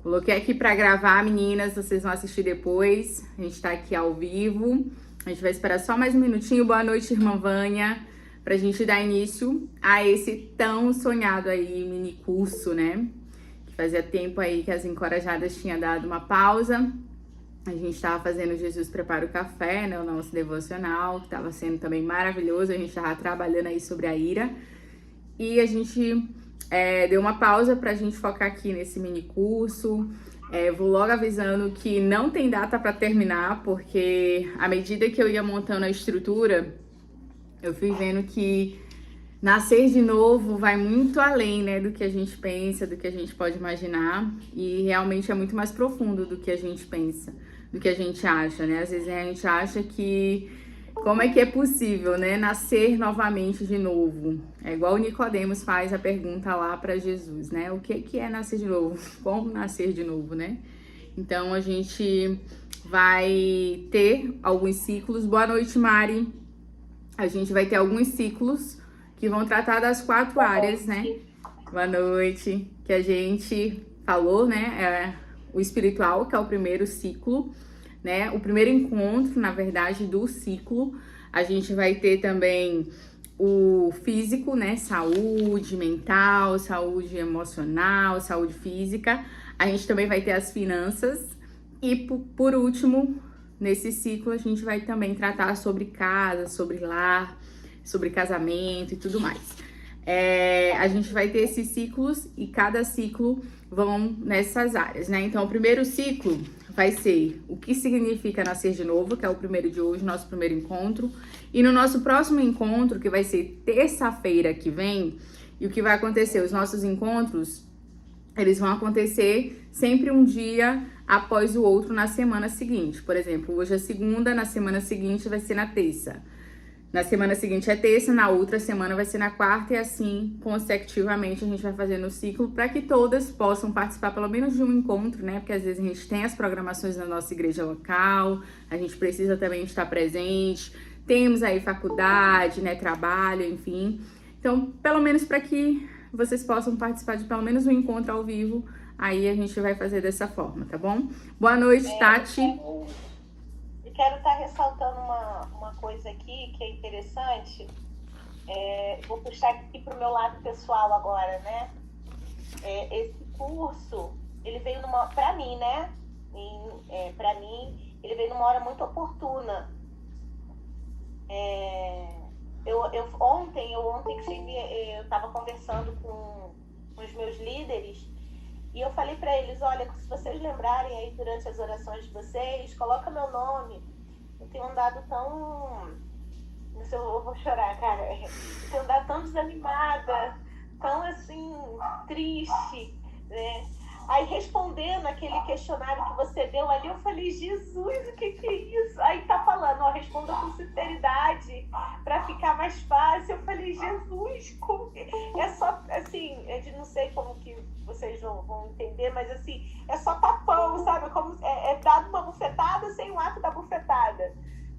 Coloquei aqui para gravar, meninas, vocês vão assistir depois. A gente tá aqui ao vivo. A gente vai esperar só mais um minutinho. Boa noite, irmã Vânia, pra gente dar início a esse tão sonhado aí mini curso, né? Que fazia tempo aí que as encorajadas tinham dado uma pausa. A gente estava fazendo Jesus Prepara o Café, né? O nosso devocional, que estava sendo também maravilhoso. A gente estava trabalhando aí sobre a ira. E a gente deu uma pausa pra gente focar aqui nesse mini curso. Vou logo avisando que não tem data para terminar, porque à medida que eu ia montando a estrutura, eu fui vendo que nascer de novo vai muito além, né, do que a gente pensa, do que a gente pode imaginar, e realmente é muito mais profundo do que a gente pensa, do que a gente acha, né? Às vezes a gente acha que como é que é possível, né, nascer novamente de novo? É igual o Nicodemos faz a pergunta lá para Jesus, né? O que é nascer de novo? Como nascer de novo, né? Então a gente vai ter alguns ciclos. Boa noite, Mari. A gente vai ter alguns ciclos que vão tratar das 4 áreas, né? Boa noite. Que a gente falou, né? O espiritual, que é o primeiro ciclo, né? O primeiro encontro, na verdade, do ciclo. A gente vai ter também o físico, né? Saúde mental, saúde emocional, saúde física. A gente também vai ter as finanças. E, por último, nesse ciclo, a gente vai também tratar sobre casa, sobre lar, sobre casamento e tudo mais. A gente vai ter esses ciclos e cada ciclo vão nessas áreas, né? Então, o primeiro ciclo vai ser o que significa nascer de novo, que é o primeiro de hoje, nosso primeiro encontro. E no nosso próximo encontro, que vai ser terça-feira que vem, e o que vai acontecer? Os nossos encontros, eles vão acontecer sempre um dia após o outro na semana seguinte. Por exemplo, hoje é segunda, na semana seguinte vai ser na terça. Na semana seguinte é terça, na outra semana vai ser na quarta, e assim, consecutivamente, a gente vai fazendo o ciclo para que todas possam participar pelo menos de um encontro, né? Porque às vezes a gente tem as programações na nossa igreja local, a gente precisa também estar presente, temos aí faculdade, né? Trabalho, enfim. Então, pelo menos para que vocês possam participar de pelo menos um encontro ao vivo, aí a gente vai fazer dessa forma, tá bom? Boa noite, Tati. Eu quero estar ressaltando uma coisa aqui que é interessante. Vou puxar aqui para o meu lado pessoal agora, né? Esse curso, ele veio para mim, né? Para mim, ele veio numa hora muito oportuna. Ontem eu estava conversando com os meus líderes e eu falei para eles, olha, se vocês lembrarem aí durante as orações de vocês, coloca meu nome. Eu tenho andado tão... Não sei, eu vou chorar, cara. Eu tenho andado tão desanimada, tão assim, triste, né? Aí respondendo aquele questionário que você deu ali, eu falei, Jesus, o que é isso? Aí tá falando, ó, responda com sinceridade, pra ficar mais fácil. Eu falei, Jesus, como... é só, assim, eu não sei como que vocês vão entender, mas assim, é só tapão, sabe? Como é dado uma bufetada sem o ato da bufetada,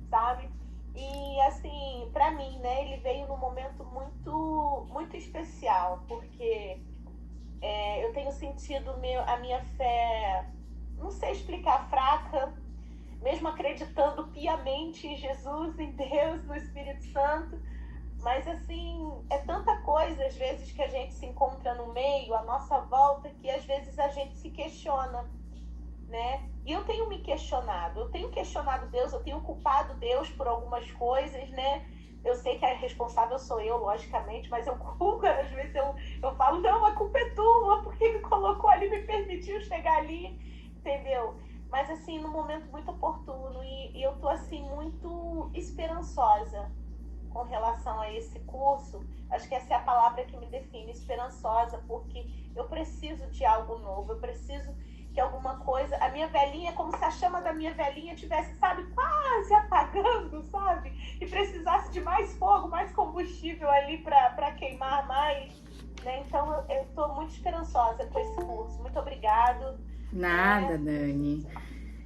sabe? E assim, pra mim, né, ele veio num momento muito, muito especial, porque eu tenho sentido a minha fé, não sei explicar, fraca, mesmo acreditando piamente em Jesus, em Deus, no Espírito Santo, mas assim, é tanta coisa às vezes que a gente se encontra no meio, à nossa volta, que às vezes a gente se questiona, né? E eu tenho me questionado, eu tenho questionado Deus, eu tenho culpado Deus por algumas coisas, né? Eu sei que a responsável sou eu, logicamente, mas eu culpo, às vezes eu falo, não, a culpa é tua, porque me colocou ali, me permitiu chegar ali, entendeu? Mas assim, num momento muito oportuno, e eu tô assim, muito esperançosa com relação a esse curso. Acho que essa é a palavra que me define, esperançosa, porque eu preciso de algo novo, eu preciso que alguma coisa, a minha velhinha, como se a chama da minha velhinha tivesse, sabe, quase apagando, sabe? E precisasse de mais fogo, mais combustível ali para queimar mais, né? Então eu estou muito esperançosa com esse curso. Muito obrigado. Nada, Dani.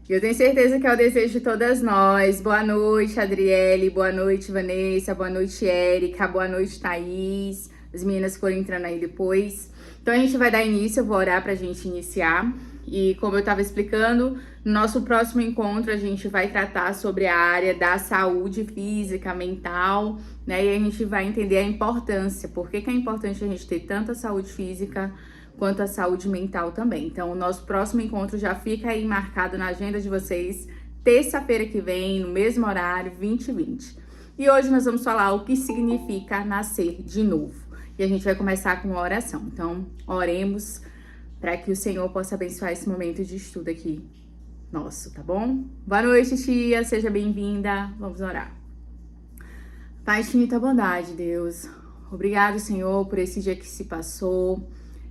Eu tenho certeza que é o desejo de todas nós. Boa noite, Adriele. Boa noite, Vanessa. Boa noite, Érica. Boa noite, Thaís. as meninas forem entrando aí depois. Então a gente vai dar início, eu vou orar pra gente iniciar. E como eu estava explicando, no nosso próximo encontro a gente vai tratar sobre a área da saúde física, mental, né? E a gente vai entender a importância, por que é importante a gente ter tanto a saúde física quanto a saúde mental também. Então o nosso próximo encontro já fica aí marcado na agenda de vocês, terça-feira que vem, no mesmo horário, 20h20. E hoje nós vamos falar o que significa nascer de novo. E a gente vai começar com uma oração. Então, oremos para que o Senhor possa abençoar esse momento de estudo aqui nosso, tá bom? Boa noite, tia, seja bem-vinda. Vamos orar. Pai, infinita bondade, Deus. Obrigado, Senhor, por esse dia que se passou,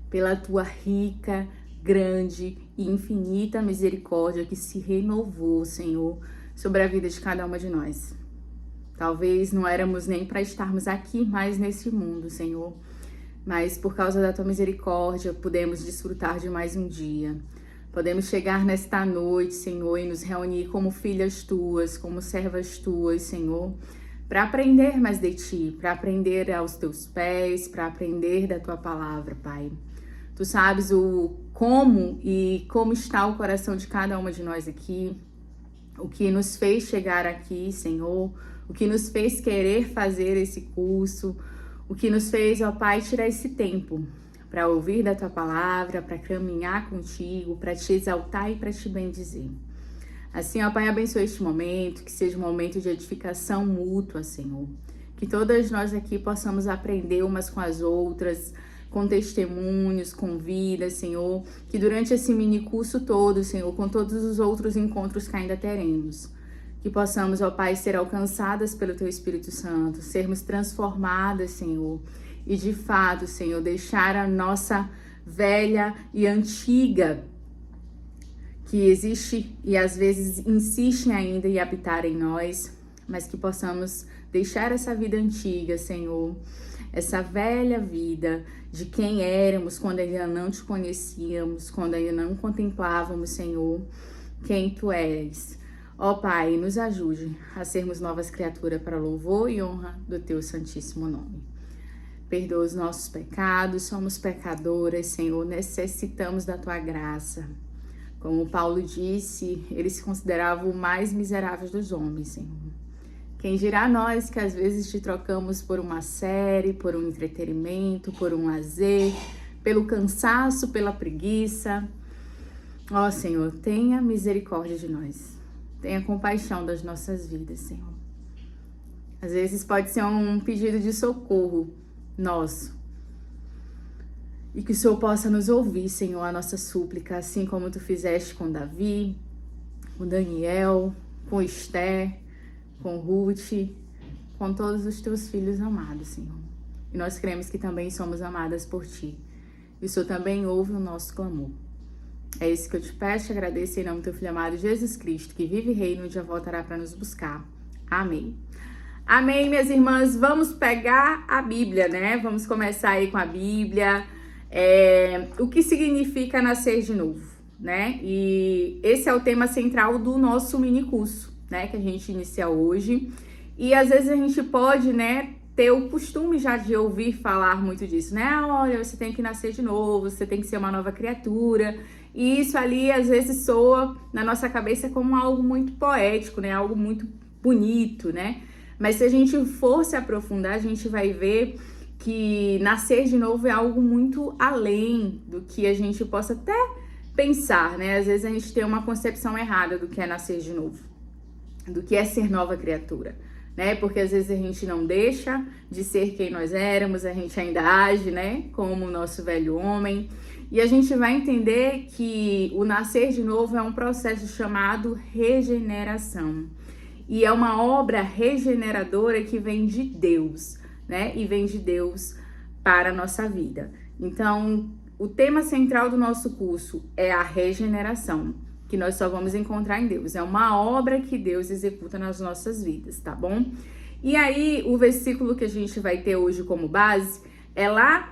pela tua rica, grande e infinita misericórdia que se renovou, Senhor, sobre a vida de cada uma de nós. Talvez não éramos nem para estarmos aqui mais nesse mundo, Senhor, mas por causa da tua misericórdia, podemos desfrutar de mais um dia. Podemos chegar nesta noite, Senhor, e nos reunir como filhas tuas, como servas tuas, Senhor, para aprender mais de ti, para aprender aos teus pés, para aprender da tua palavra, Pai. Tu sabes o como e como está o coração de cada uma de nós aqui, o que nos fez chegar aqui, Senhor, o que nos fez querer fazer esse curso, o que nos fez, ó Pai, tirar esse tempo para ouvir da tua palavra, para caminhar contigo, para te exaltar e para te bendizer. Assim, ó Pai, abençoe este momento, que seja um momento de edificação mútua, Senhor. Que todas nós aqui possamos aprender umas com as outras, com testemunhos, com vida, Senhor. Que durante esse mini curso todo, Senhor, com todos os outros encontros que ainda teremos, que possamos, ó Pai, ser alcançadas pelo Teu Espírito Santo, sermos transformadas, Senhor, e de fato, Senhor, deixar a nossa velha e antiga, que existe e às vezes insiste ainda em habitar em nós, mas que possamos deixar essa vida antiga, Senhor, essa velha vida de quem éramos quando ainda não Te conhecíamos, quando ainda não contemplávamos, Senhor, quem Tu és. Ó Pai, nos ajude a sermos novas criaturas para louvor e honra do Teu santíssimo nome. Perdoa os nossos pecados, somos pecadoras, Senhor, necessitamos da Tua graça. Como Paulo disse, ele se considerava o mais miserável dos homens, Senhor. Quem dirá nós que às vezes Te trocamos por uma série, por um entretenimento, por um lazer, pelo cansaço, pela preguiça. Ó Senhor, tenha misericórdia de nós. Tenha compaixão das nossas vidas, Senhor. Às vezes pode ser um pedido de socorro nosso. E que o Senhor possa nos ouvir, Senhor, a nossa súplica, assim como Tu fizeste com Davi, com Daniel, com Esther, com Ruth, com todos os Teus filhos amados, Senhor. E nós cremos que também somos amadas por Ti. E o Senhor também ouve o nosso clamor. É isso que eu Te peço e agradeço em nome do Teu Filho amado Jesus Cristo, que vive e reina e um dia voltará para nos buscar. Amém. Amém, minhas irmãs. Vamos pegar a Bíblia, né? Vamos começar aí com a Bíblia. O que significa nascer de novo, né? E esse é o tema central do nosso mini curso, né? Que a gente inicia hoje. E às vezes a gente pode, né, ter o costume já de ouvir falar muito disso, né? Olha, você tem que nascer de novo, você tem que ser uma nova criatura. E isso ali, às vezes, soa na nossa cabeça como algo muito poético, né? Algo muito bonito, né? Mas se a gente for se aprofundar, a gente vai ver que nascer de novo é algo muito além do que a gente possa até pensar, né? Às vezes a gente tem uma concepção errada do que é nascer de novo, do que é ser nova criatura, né? Porque às vezes a gente não deixa de ser quem nós éramos, a gente ainda age, né, como o nosso velho homem. E a gente vai entender que o nascer de novo é um processo chamado regeneração. E é uma obra regeneradora que vem de Deus, né? E vem de Deus para a nossa vida. Então, o tema central do nosso curso é a regeneração, que nós só vamos encontrar em Deus. É uma obra que Deus executa nas nossas vidas, tá bom? E aí, o versículo que a gente vai ter hoje como base é lá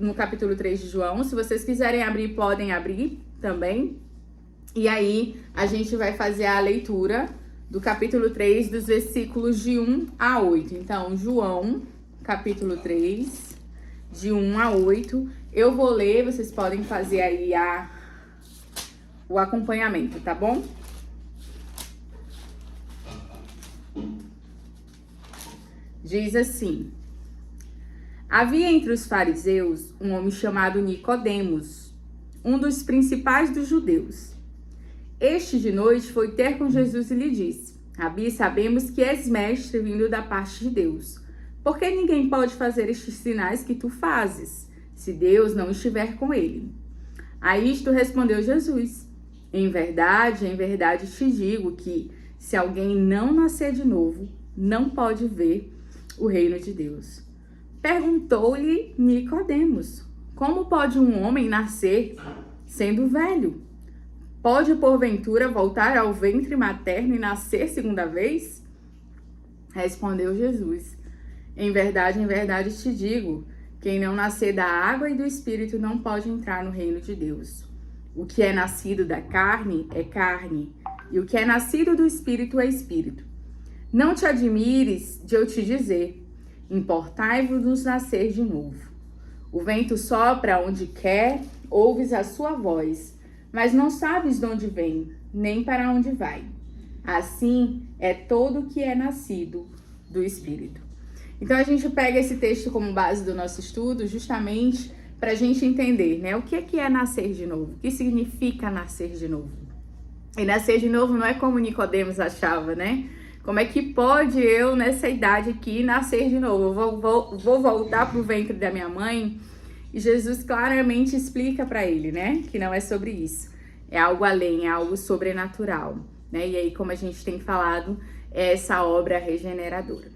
no capítulo 3 de João. Se vocês quiserem abrir, podem abrir também. E aí, a gente vai fazer a leitura do capítulo 3, dos versículos de 1 a 8. Então, João, capítulo 3, de 1 a 8. Eu vou ler, vocês podem fazer aí o acompanhamento, tá bom? Diz assim: havia entre os fariseus um homem chamado Nicodemos, um dos principais dos judeus. Este de noite foi ter com Jesus e lhe disse: Rabi, sabemos que és mestre vindo da parte de Deus, porque ninguém pode fazer estes sinais que tu fazes, se Deus não estiver com ele. A isto respondeu Jesus: em verdade te digo que, se alguém não nascer de novo, não pode ver o reino de Deus. Perguntou-lhe Nicodemos: como pode um homem nascer sendo velho? Pode, porventura, voltar ao ventre materno e nascer segunda vez? Respondeu Jesus: em verdade te digo, quem não nascer da água e do Espírito não pode entrar no reino de Deus. O que é nascido da carne é carne, e o que é nascido do Espírito é Espírito. Não te admires de eu te dizer: importai-vos nascer de novo. O vento sopra onde quer, ouves a sua voz, mas não sabes de onde vem, nem para onde vai. Assim é todo o que é nascido do Espírito. Então a gente pega esse texto como base do nosso estudo, justamente para a gente entender, né? O que é nascer de novo? O que significa nascer de novo? E nascer de novo não é como Nicodemos achava, né? Como é que pode eu, nessa idade aqui, nascer de novo? Eu vou voltar para o ventre da minha mãe? E Jesus claramente explica para ele, né? Que não é sobre isso. É algo além, é algo sobrenatural, né? E aí, como a gente tem falado, é essa obra regeneradora.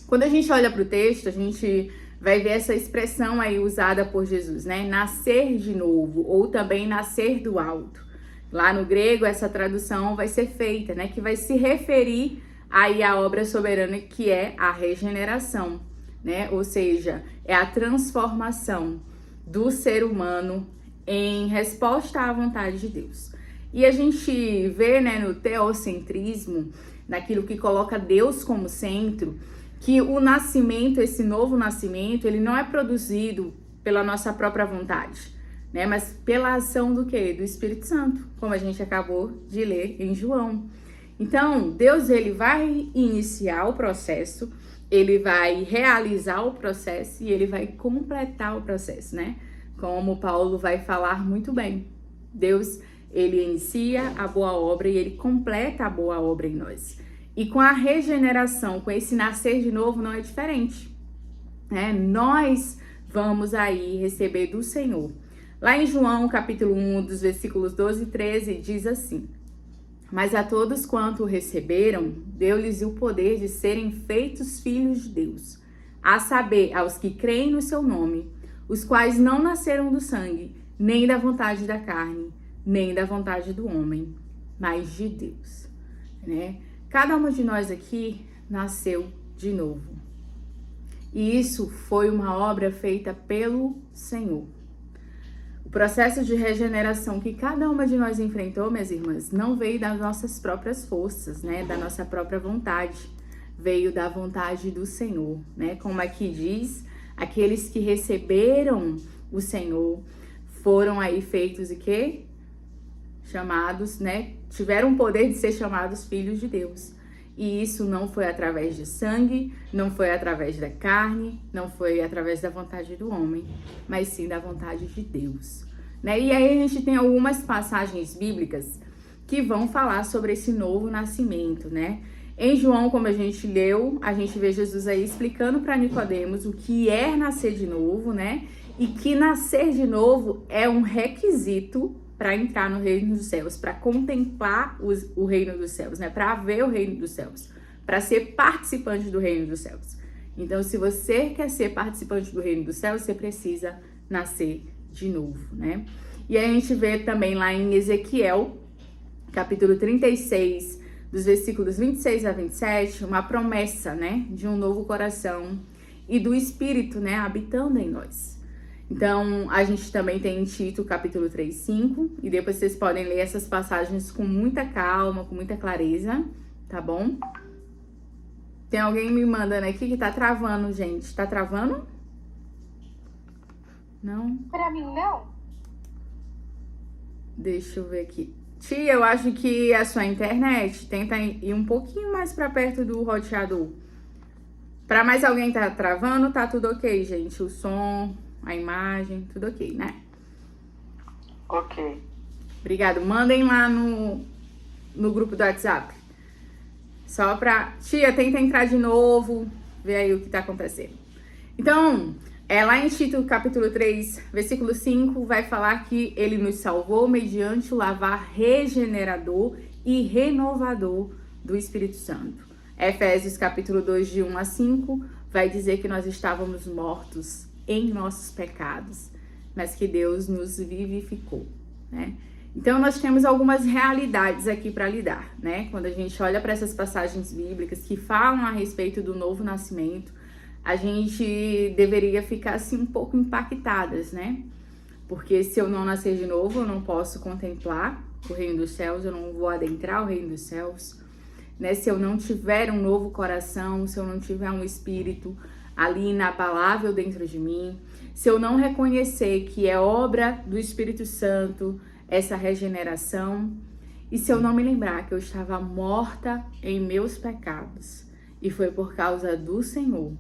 Quando a gente olha para o texto, a gente vai ver essa expressão aí usada por Jesus, né? Nascer de novo, ou também nascer do alto. Lá no grego, essa tradução vai ser feita, né? Que vai se referir aí à obra soberana que é a regeneração, né? Ou seja, é a transformação do ser humano em resposta à vontade de Deus. E a gente vê, né, no teocentrismo, naquilo que coloca Deus como centro, que o nascimento, esse novo nascimento, ele não é produzido pela nossa própria vontade, né? Mas pela ação do quê? Do Espírito Santo, como a gente acabou de ler em João. Então, Deus, ele vai iniciar o processo, ele vai realizar o processo e ele vai completar o processo, né? Como Paulo vai falar muito bem. Deus, ele inicia a boa obra e ele completa a boa obra em nós. E com a regeneração, com esse nascer de novo, não é diferente, né? Nós vamos aí receber do Senhor. Lá em João, capítulo 1, dos versículos 12 e 13, diz assim: mas a todos quanto o receberam, deu-lhes o poder de serem feitos filhos de Deus, a saber, aos que creem no seu nome, os quais não nasceram do sangue, nem da vontade da carne, nem da vontade do homem, mas de Deus, né? Cada uma de nós aqui nasceu de novo. E isso foi uma obra feita pelo Senhor. O processo de regeneração que cada uma de nós enfrentou, minhas irmãs, não veio das nossas próprias forças, né? Da nossa própria vontade. Veio da vontade do Senhor, né? Como aqui diz, aqueles que receberam o Senhor foram aí feitos e quê? Chamados, né? Tiveram o poder de ser chamados filhos de Deus. E isso não foi através de sangue, não foi através da carne, não foi através da vontade do homem, mas sim da vontade de Deus, né? E aí a gente tem algumas passagens bíblicas que vão falar sobre esse novo nascimento, né? Em João, como a gente leu, a gente vê Jesus aí explicando para Nicodemos o que é nascer de novo, né? E que nascer de novo é um requisito para entrar no reino dos céus, para contemplar o reino dos céus, né? Para ver o reino dos céus, para ser participante do reino dos céus. Então, se você quer ser participante do reino dos céus, você precisa nascer de novo, né? E aí a gente vê também lá em Ezequiel, capítulo 36, dos versículos 26 a 27, uma promessa, né? De um novo coração e do Espírito, né? Habitando em nós. Então, a gente também tem em Tito, capítulo 3, 5, e depois vocês podem ler essas passagens com muita calma, com muita clareza, tá bom? Tem alguém me mandando aqui que tá travando, gente. Tá travando? Não? Pra mim, não. Deixa eu ver aqui. Tia, eu acho que a sua internet tenta ir um pouquinho mais pra perto do roteador. Pra mais alguém tá travando, tá tudo ok, gente. O som, a imagem, tudo ok, né? Ok. Obrigado. Mandem lá no grupo do WhatsApp. Só pra... Tia, tenta entrar de novo, ver aí o que tá acontecendo. Então, lá em Tito, capítulo 3, versículo 5, vai falar que ele nos salvou mediante o lavar regenerador e renovador do Espírito Santo. Efésios, capítulo 2, de 1 a 5, vai dizer que nós estávamos mortos em nossos pecados, mas que Deus nos vivificou, né? Então, nós temos algumas realidades aqui para lidar, né? Quando a gente olha para essas passagens bíblicas que falam a respeito do novo nascimento, a gente deveria ficar assim um pouco impactadas, né? Porque se eu não nascer de novo, eu não posso contemplar o reino dos céus, eu não vou adentrar o reino dos céus, né? Se eu não tiver um novo coração, se eu não tiver um espírito ali inabalável dentro de mim, se eu não reconhecer que é obra do Espírito Santo essa regeneração, e se eu não me lembrar que eu estava morta em meus pecados, e foi por causa do Senhor,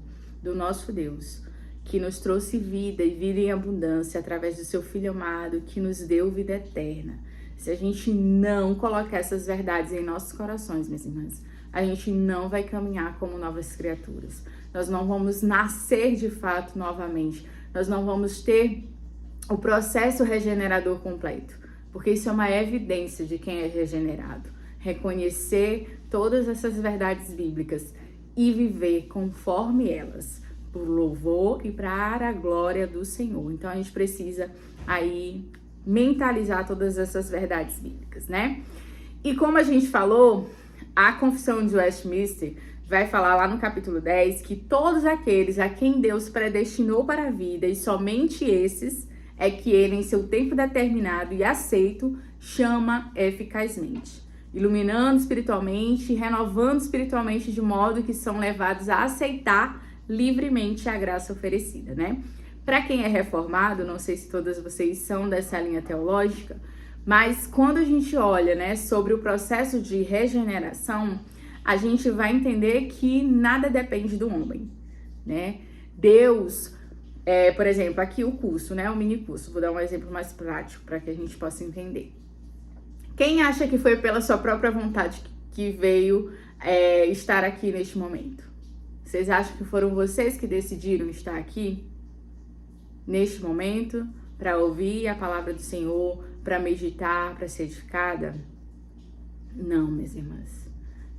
do nosso Deus, que nos trouxe vida e vida em abundância através do seu Filho amado, que nos deu vida eterna. Se a gente não colocar essas verdades em nossos corações, minhas irmãs, a gente não vai caminhar como novas criaturas. Nós não vamos nascer de fato novamente. Nós não vamos ter o processo regenerador completo, porque isso é uma evidência de quem é regenerado. Reconhecer todas essas verdades bíblicas e viver conforme elas, por louvor e para a glória do Senhor. Então a gente precisa aí mentalizar todas essas verdades bíblicas, né? E como a gente falou, a Confissão de Westminster vai falar lá no capítulo 10 que todos aqueles a quem Deus predestinou para a vida, e somente esses, é que ele, em seu tempo determinado e aceito, chama eficazmente, iluminando espiritualmente, renovando espiritualmente, de modo que são levados a aceitar livremente a graça oferecida, né? Para quem é reformado, não sei se todas vocês são dessa linha teológica, mas quando a gente olha, né, sobre o processo de regeneração, a gente vai entender que nada depende do homem, né? Deus... por exemplo, aqui o curso, né? O mini curso. Vou dar um exemplo mais prático para que a gente possa entender. Quem acha que foi pela sua própria vontade que veio estar aqui neste momento? Vocês acham que foram vocês que decidiram estar aqui neste momento para ouvir a palavra do Senhor, para meditar, para ser edificada? Não, minhas irmãs.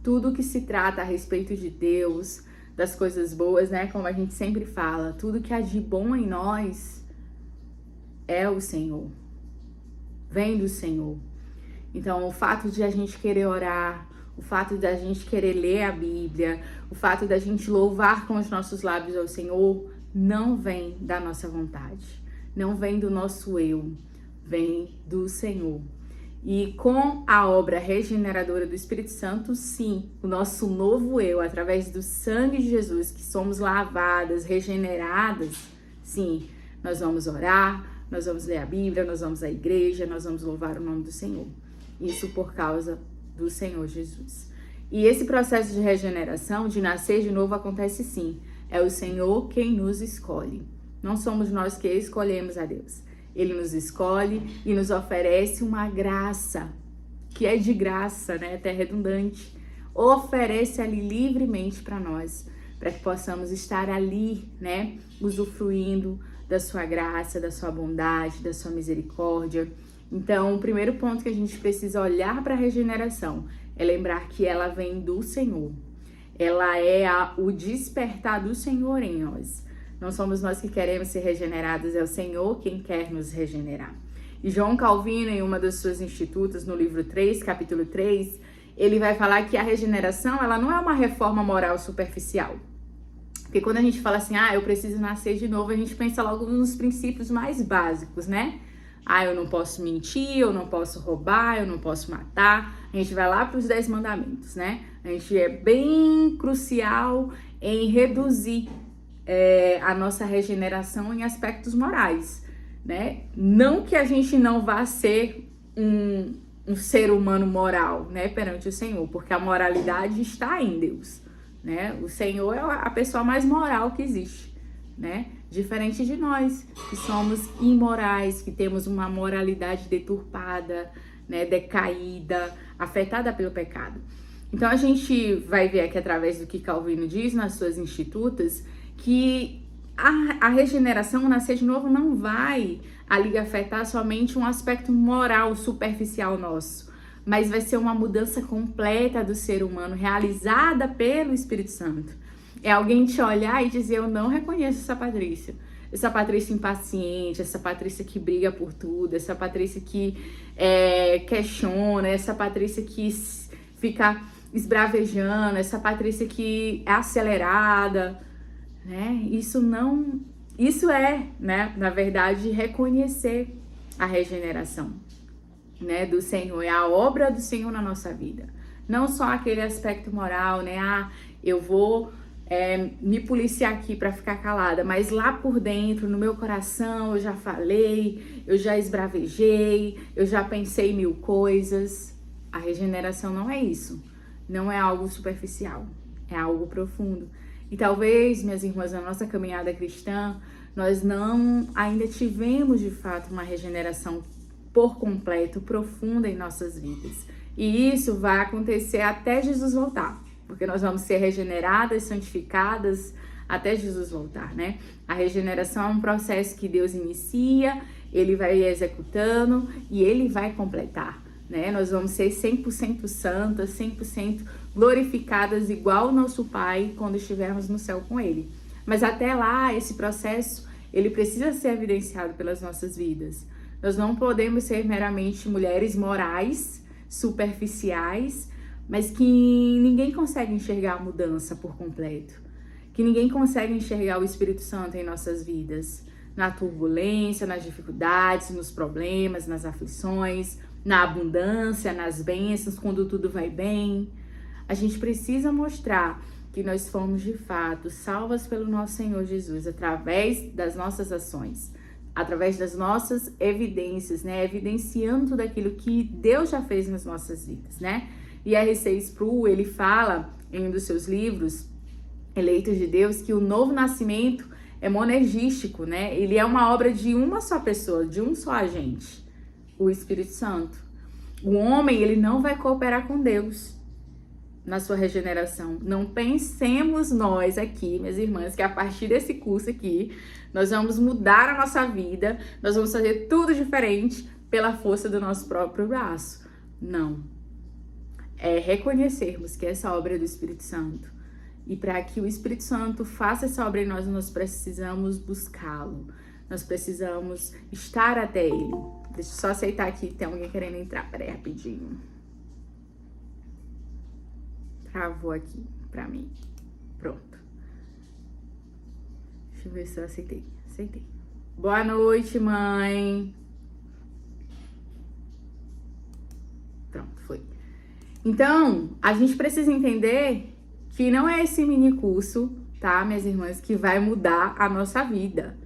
Tudo que se trata a respeito de Deus, das coisas boas, né? Como a gente sempre fala, tudo que há de bom em nós é o Senhor, vem do Senhor. Então, o fato de a gente querer orar, o fato de a gente querer ler a Bíblia, o fato de a gente louvar com os nossos lábios ao Senhor, não vem da nossa vontade, não vem do nosso eu, vem do Senhor. E com a obra regeneradora do Espírito Santo, sim, o nosso novo eu, através do sangue de Jesus, que somos lavadas, regeneradas, sim, nós vamos orar, nós vamos ler a Bíblia, nós vamos à igreja, nós vamos louvar o nome do Senhor. Isso por causa do Senhor Jesus. E esse processo de regeneração, de nascer de novo, acontece sim. É o Senhor quem nos escolhe. Não somos nós que escolhemos a Deus. Ele nos escolhe e nos oferece uma graça, que é de graça, né? Até redundante. Oferece ali livremente para nós, para que possamos estar ali, né? Usufruindo da sua graça, da sua bondade, da sua misericórdia. Então, o primeiro ponto que a gente precisa olhar para a regeneração é lembrar que ela vem do Senhor. Ela é o despertar do Senhor em nós. Não somos nós que queremos ser regenerados, é o Senhor quem quer nos regenerar. E João Calvino, em uma das suas institutas, no livro 3, capítulo 3, ele vai falar que a regeneração, ela não é uma reforma moral superficial. Porque quando a gente fala assim, eu preciso nascer de novo, a gente pensa logo nos princípios mais básicos, né? Eu não posso mentir, eu não posso roubar, eu não posso matar. A gente vai lá para os 10 mandamentos, né? A gente é bem crucial em reduzir a nossa regeneração em aspectos morais. né? Não que a gente não vá ser um ser humano moral, né, perante o Senhor, porque a moralidade está em Deus, né? O Senhor é a pessoa mais moral que existe, né? Diferente de nós, que somos imorais, que temos uma moralidade deturpada, né, decaída, afetada pelo pecado. Então a gente vai ver aqui através do que Calvino diz nas suas Institutas, que a regeneração, o nascer de novo, não vai ali afetar somente um aspecto moral superficial nosso, mas vai ser uma mudança completa do ser humano, realizada pelo Espírito Santo. É alguém te olhar e dizer, eu não reconheço essa Patrícia impaciente, essa Patrícia que briga por tudo, essa Patrícia que questiona, essa Patrícia que fica esbravejando, essa Patrícia que é acelerada, né? Isso é, né, na verdade, reconhecer a regeneração, né, do Senhor, é a obra do Senhor na nossa vida. Não só aquele aspecto moral, né? Eu vou me policiar aqui para ficar calada, mas lá por dentro, no meu coração, eu já falei, eu já esbravejei, eu já pensei mil coisas. A regeneração não é isso. Não é algo superficial, é algo profundo. E talvez, minhas irmãs, na nossa caminhada cristã, nós não ainda tivemos de fato uma regeneração por completo, profunda em nossas vidas. E isso vai acontecer até Jesus voltar, porque nós vamos ser regeneradas, santificadas até Jesus voltar, né? A regeneração é um processo que Deus inicia, Ele vai executando e Ele vai completar, né? Nós vamos ser 100% santas, 100% glorificadas igual o nosso Pai quando estivermos no céu com Ele. Mas até lá, esse processo, ele precisa ser evidenciado pelas nossas vidas. Nós não podemos ser meramente mulheres morais, superficiais, mas que ninguém consegue enxergar a mudança por completo. Que ninguém consegue enxergar o Espírito Santo em nossas vidas. Na turbulência, nas dificuldades, nos problemas, nas aflições, na abundância, nas bênçãos, quando tudo vai bem. A gente precisa mostrar que nós fomos de fato salvas pelo nosso Senhor Jesus através das nossas ações, através das nossas evidências, né? Evidenciando tudo aquilo que Deus já fez nas nossas vidas, né? E R.C. Sproul, ele fala em um dos seus livros, Eleitos de Deus, que o novo nascimento é monergístico, né? Ele é uma obra de uma só pessoa, de um só agente, o Espírito Santo. O homem, ele não vai cooperar com Deus na sua regeneração. Não pensemos nós aqui, minhas irmãs, que a partir desse curso aqui, nós vamos mudar a nossa vida, nós vamos fazer tudo diferente pela força do nosso próprio braço. Não. É reconhecermos que essa obra é do Espírito Santo. E para que o Espírito Santo faça essa obra em nós, nós precisamos buscá-lo. Nós precisamos estar até ele. Deixa eu só aceitar aqui, tem alguém querendo entrar. Peraí, rapidinho. Travou aqui pra mim. Pronto. Deixa eu ver se eu aceitei. Aceitei. Boa noite, mãe. Pronto, foi. Então, a gente precisa entender que não é esse mini curso, tá, minhas irmãs, que vai mudar a nossa vida,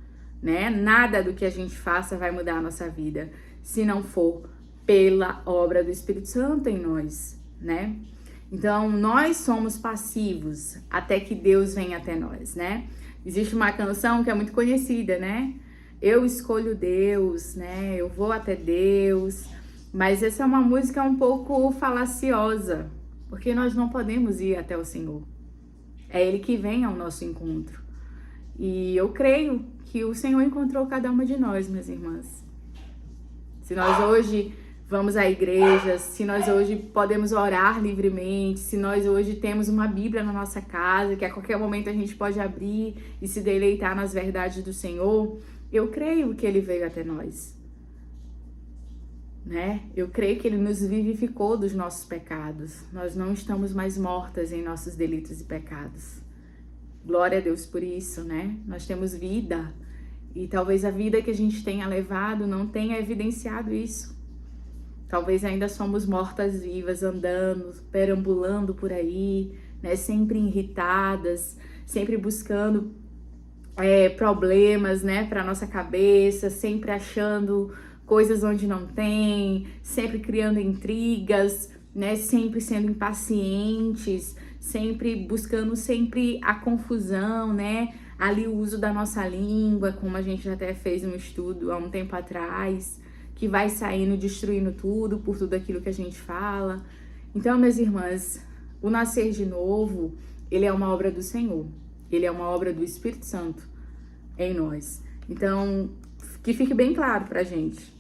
né? Nada do que a gente faça vai mudar a nossa vida, se não for pela obra do Espírito Santo em nós, né? Então, nós somos passivos até que Deus venha até nós, né? Existe uma canção que é muito conhecida, né? Eu escolho Deus, né? Eu vou até Deus. Mas essa é uma música um pouco falaciosa, porque nós não podemos ir até o Senhor. É Ele que vem ao nosso encontro. E eu creio que o Senhor encontrou cada uma de nós, minhas irmãs. Se nós hoje vamos à igreja, se nós hoje podemos orar livremente, se nós hoje temos uma Bíblia na nossa casa, que a qualquer momento a gente pode abrir e se deleitar nas verdades do Senhor, eu creio que Ele veio até nós, né? Eu creio que Ele nos vivificou dos nossos pecados. Nós não estamos mais mortas em nossos delitos e pecados. Glória a Deus por isso, né? Nós temos vida e talvez a vida que a gente tenha levado não tenha evidenciado isso. Talvez ainda somos mortas-vivas, andando, perambulando por aí, né? Sempre irritadas, sempre buscando problemas, né, para nossa cabeça, sempre achando coisas onde não tem, sempre criando intrigas, né, sempre sendo impacientes, sempre buscando sempre a confusão, né, ali o uso da nossa língua, como a gente até fez um estudo há um tempo atrás, que vai saindo, destruindo tudo por tudo aquilo que a gente fala. Então, minhas irmãs, o nascer de novo, ele é uma obra do Senhor. Ele é uma obra do Espírito Santo em nós. Então, que fique bem claro pra gente.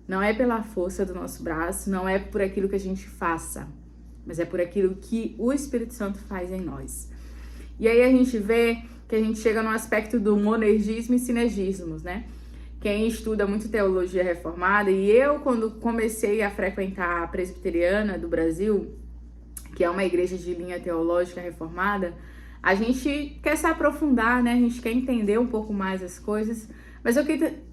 Não é pela força do nosso braço, não é por aquilo que a gente faça, mas é por aquilo que o Espírito Santo faz em nós. E aí a gente vê que a gente chega no aspecto do monergismo e sinergismos, né? Quem estuda muito teologia reformada, e eu, quando comecei a frequentar a Presbiteriana do Brasil, que é uma igreja de linha teológica reformada, a gente quer se aprofundar, né? A gente quer entender um pouco mais as coisas, mas eu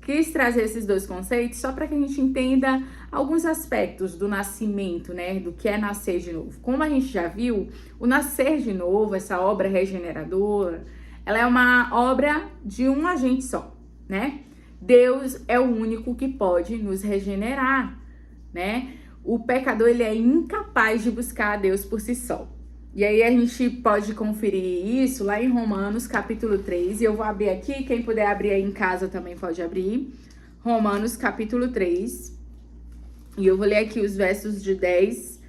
quis trazer esses dois conceitos só para que a gente entenda alguns aspectos do nascimento, né? Do que é nascer de novo. Como a gente já viu, o nascer de novo, essa obra regeneradora, ela é uma obra de um agente só, né? Deus é o único que pode nos regenerar, né? O pecador, ele é incapaz de buscar a Deus por si só. E aí a gente pode conferir isso lá em Romanos capítulo 3. E eu vou abrir aqui, quem puder abrir aí em casa também pode abrir. Romanos capítulo 3. E eu vou ler aqui os versos de 10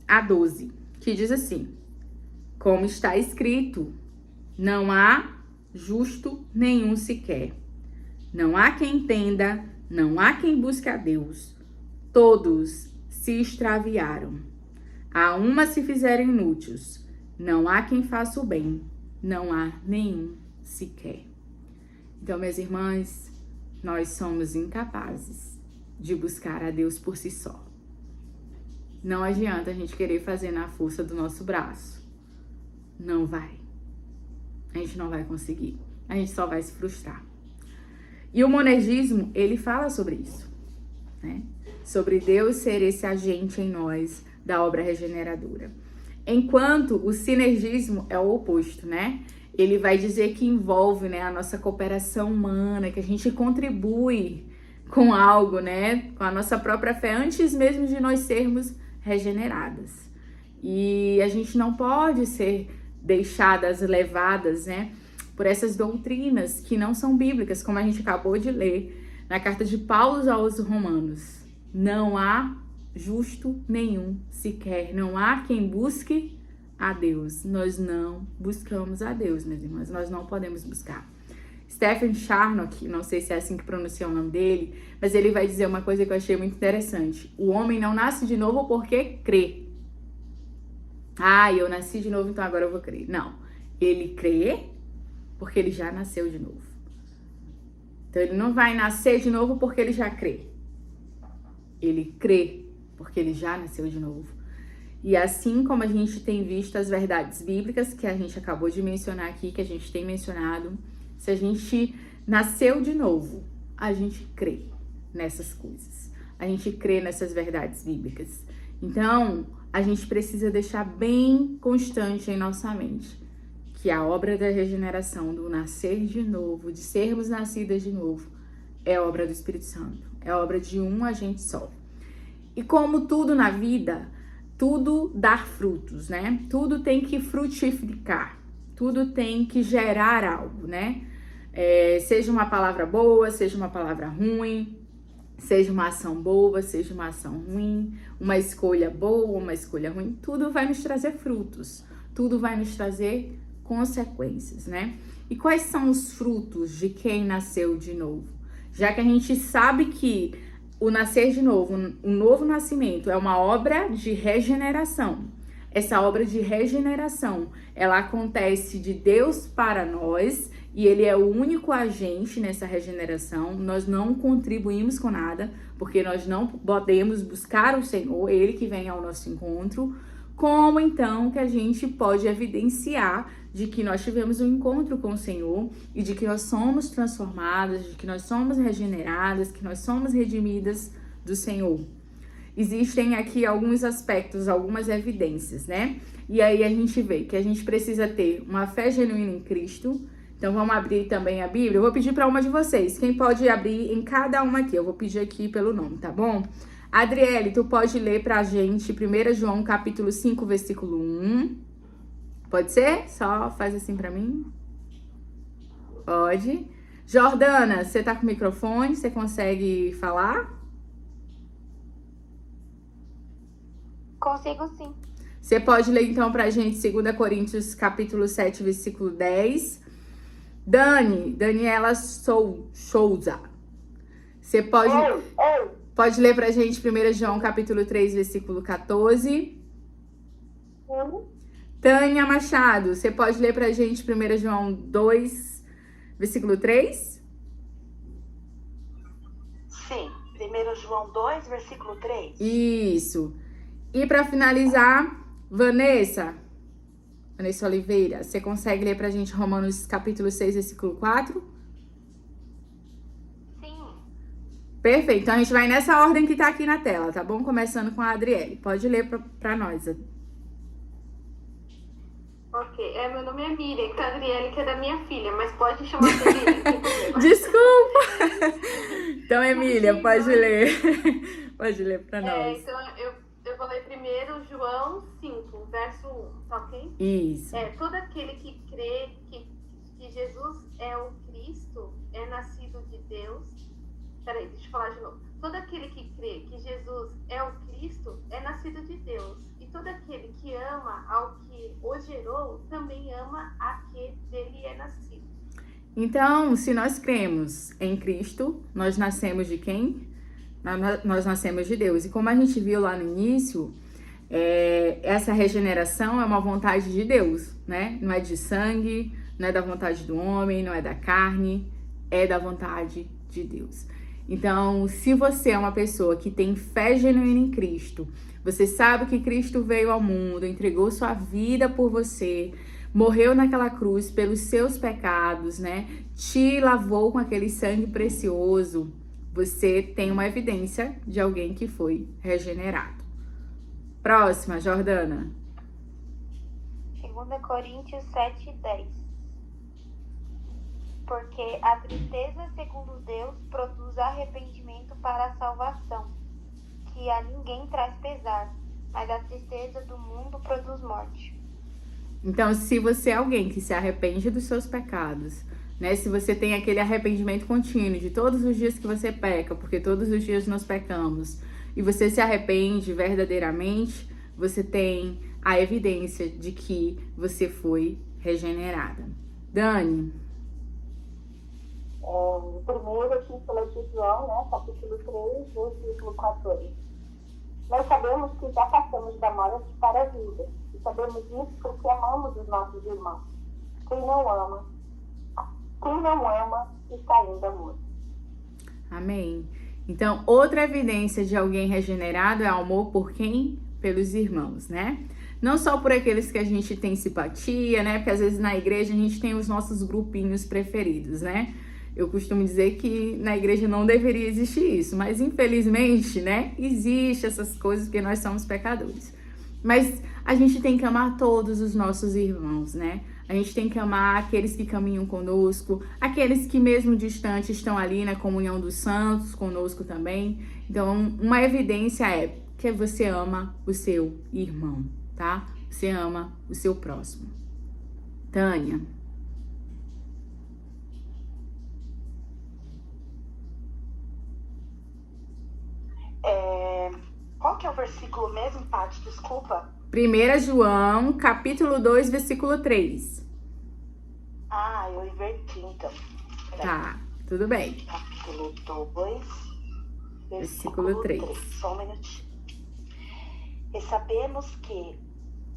a 12, que diz assim: como está escrito, não há justo nenhum sequer. Não há quem entenda, não há quem busque a Deus. Todos se extraviaram. A uma se fizeram inúteis. Não há quem faça o bem. Não há nenhum sequer. Então, minhas irmãs, nós somos incapazes de buscar a Deus por si só. Não adianta a gente querer fazer na força do nosso braço. Não vai. A gente não vai conseguir. A gente só vai se frustrar. E o monergismo, ele fala sobre isso, né? Sobre Deus ser esse agente em nós da obra regeneradora. Enquanto o sinergismo é o oposto, né? Ele vai dizer que envolve, né, a nossa cooperação humana, que a gente contribui com algo, né? Com a nossa própria fé, antes mesmo de nós sermos regeneradas. E a gente não pode ser deixadas, levadas, né, por essas doutrinas que não são bíblicas, como a gente acabou de ler na carta de Paulo aos Romanos. Não há justo nenhum sequer, não há quem busque a Deus. Nós não buscamos a Deus, minhas irmãs, nós não podemos buscar. Stephen Charnock, não sei se é assim que pronuncia o nome dele, mas ele vai dizer uma coisa que eu achei muito interessante: o homem não nasce de novo porque crê. Eu nasci de novo, então agora eu vou crer. Não, ele crê porque ele já nasceu de novo. Então ele não vai nascer de novo porque ele já crê. Ele crê porque ele já nasceu de novo. E assim como a gente tem visto as verdades bíblicas que a gente acabou de mencionar aqui, que a gente tem mencionado, se a gente nasceu de novo, a gente crê nessas coisas. A gente crê nessas verdades bíblicas. Então, a gente precisa deixar bem constante em nossa mente que a obra da regeneração, do nascer de novo, de sermos nascidas de novo, é obra do Espírito Santo. É obra de um agente só. E como tudo na vida, tudo dá frutos, né? Tudo tem que frutificar. Tudo tem que gerar algo, né? Seja uma palavra boa, seja uma palavra ruim, seja uma ação boa, seja uma ação ruim, uma escolha boa, uma escolha ruim, tudo vai nos trazer frutos. Tudo vai nos trazer consequências, né? E quais são os frutos de quem nasceu de novo? Já que a gente sabe que o nascer de novo, o novo nascimento é uma obra de regeneração. Essa obra de regeneração, ela acontece de Deus para nós e ele é o único agente nessa regeneração. Nós não contribuímos com nada, porque nós não podemos buscar o Senhor, ele que vem ao nosso encontro. Como então que a gente pode evidenciar de que nós tivemos um encontro com o Senhor e de que nós somos transformadas, de que nós somos regeneradas, que nós somos redimidas do Senhor? Existem aqui alguns aspectos, algumas evidências, né? E aí a gente vê que a gente precisa ter uma fé genuína em Cristo, Então, vamos abrir também a Bíblia. Eu vou pedir para uma de vocês. Quem pode abrir em cada uma aqui? Eu vou pedir aqui pelo nome, tá bom? Adriele, tu pode ler pra gente 1 João capítulo 5, versículo 1. Pode ser? Só faz assim pra mim. Pode. Jordana, você tá com o microfone? Você consegue falar? Consigo sim. Você pode ler então pra gente 2 Coríntios capítulo 7, versículo 10. Daniela Souza. Você pode ler pra gente 1 João capítulo 3, versículo 14. Tânia Machado, você pode ler pra gente 1 João 2, versículo 3? Sim, 1 João 2, versículo 3. Isso. E para finalizar, Vanessa Oliveira, você consegue ler pra gente Romanos capítulo 6, versículo 4? Sim. Perfeito, então a gente vai nessa ordem que tá aqui na tela, tá bom? Começando com a Adriele. Pode ler pra nós. Ok, meu nome é Miriam, então a Adriele que é da minha filha, mas pode chamar de Miriam. Desculpa! Então, Emília, pode ler. Pode ler pra nós. Então eu vou ler primeiro João 5, verso 1, tá ok? Isso. Todo aquele que crê que Jesus é o Cristo é nascido de Deus. Peraí, deixa eu falar de novo. Todo aquele que crê que Jesus é o Cristo é nascido de Deus. E todo aquele que ama ao que o gerou também ama a que dele é nascido. Então, se nós cremos em Cristo, nós nascemos de quem? Nós nascemos de Deus. E como a gente viu lá no início, essa regeneração é uma vontade de Deus, né? Não é de sangue, não é da vontade do homem, não é da carne, é da vontade de Deus. Então, se você é uma pessoa que tem fé genuína em Cristo, você sabe que Cristo veio ao mundo, entregou sua vida por você, morreu naquela cruz pelos seus pecados, né? Te lavou com aquele sangue precioso. Você tem uma evidência de alguém que foi regenerado. Próxima, Jordana. 2 Coríntios 7, 10. Porque a tristeza, segundo Deus, produz arrependimento para a salvação, que a ninguém traz pesar, mas a tristeza do mundo produz morte. Então, se você é alguém que se arrepende dos seus pecados, né? Se você tem aquele arrependimento contínuo de todos os dias que você peca, porque todos os dias nós pecamos, e você se arrepende verdadeiramente, você tem a evidência de que você foi regenerada. Dani. Primeira epístola de João, né, capítulo 3, versículo 14. Nós sabemos que já passamos da morte para a vida, e sabemos isso porque amamos os nossos irmãos. Quem não ama está ainda morto. Amém. Então, outra evidência de alguém regenerado é o amor por quem? Pelos irmãos, né? Não só por aqueles que a gente tem simpatia, né? Porque às vezes na igreja a gente tem os nossos grupinhos preferidos, né? Eu costumo dizer que na igreja não deveria existir isso, mas infelizmente, né, existe essas coisas porque nós somos pecadores. Mas a gente tem que amar todos os nossos irmãos, né? A gente tem que amar aqueles que caminham conosco, aqueles que mesmo distantes estão ali na comunhão dos santos conosco também. Então, uma evidência é que você ama o seu irmão, tá? Você ama o seu próximo. Tânia. Qual que é o versículo mesmo, Paty? Desculpa. 1 João, capítulo 2, versículo 3. Eu inverti, então. Peraí. Tá, tudo bem. Capítulo 2, Versículo 3. Só um minutinho. E sabemos que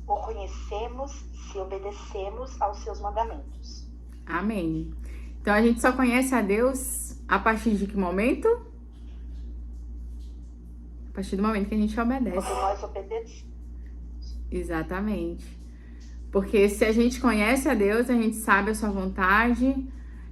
o conhecemos se obedecemos aos seus mandamentos. Amém. Então, a gente só conhece a Deus a partir de que momento? A partir do momento que a gente obedece. Porque nós obedecemos. Exatamente. Porque se a gente conhece a Deus, a gente sabe a sua vontade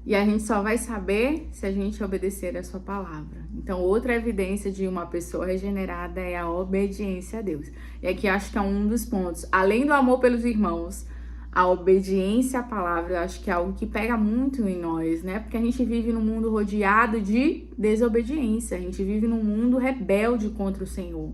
e a gente só vai saber se a gente obedecer a sua palavra. Então, outra evidência de uma pessoa regenerada é a obediência a Deus. E aqui acho que é um dos pontos. Além do amor pelos irmãos, a obediência à palavra, eu acho que é algo que pega muito em nós, né? Porque a gente vive num mundo rodeado de desobediência, a gente vive num mundo rebelde contra o Senhor,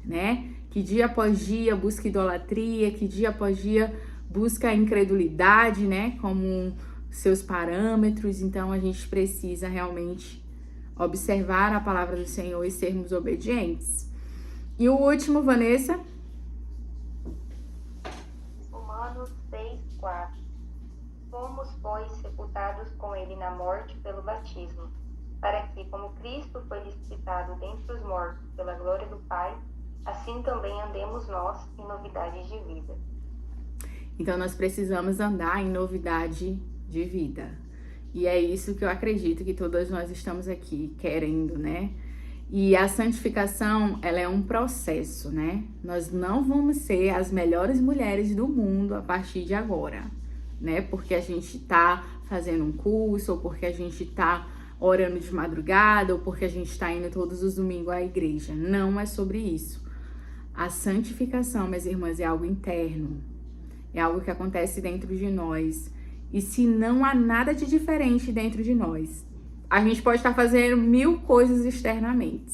né? Que dia após dia busca idolatria, que dia após dia busca a incredulidade, né? Como seus parâmetros. Então a gente precisa realmente observar a palavra do Senhor e sermos obedientes. E o último, Vanessa? Romanos 6:4. Fomos, pois, sepultados com ele na morte pelo batismo, para que, como Cristo foi ressuscitado dentre os mortos pela glória do Pai, assim também andemos nós em novidade de vida. Então nós precisamos andar em novidade de vida. E é isso que eu acredito que todas nós estamos aqui querendo, né? E a santificação, ela é um processo, né? Nós não vamos ser as melhores mulheres do mundo a partir de agora, né? Porque a gente tá fazendo um curso, ou porque a gente tá orando de madrugada, ou porque a gente tá indo todos os domingos à igreja. Não é sobre isso. A santificação, minhas irmãs, é algo interno. É algo que acontece dentro de nós. E se não há nada de diferente dentro de nós, a gente pode estar fazendo 1000 coisas externamente.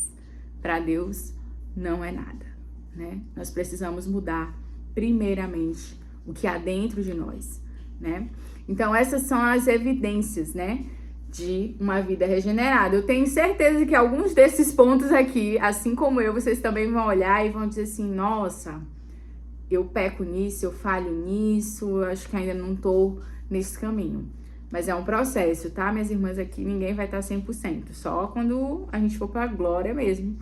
Para Deus, não é nada, né? Nós precisamos mudar, primeiramente, o que há dentro de nós, né? Então, essas são as evidências, né? De uma vida regenerada. Eu tenho certeza que alguns desses pontos aqui, assim como eu, vocês também vão olhar e vão dizer assim, nossa, eu peco nisso, eu falho nisso, eu acho que ainda não tô nesse caminho. Mas é um processo, tá, minhas irmãs? Aqui ninguém vai estar 100%. Só quando a gente for para a glória mesmo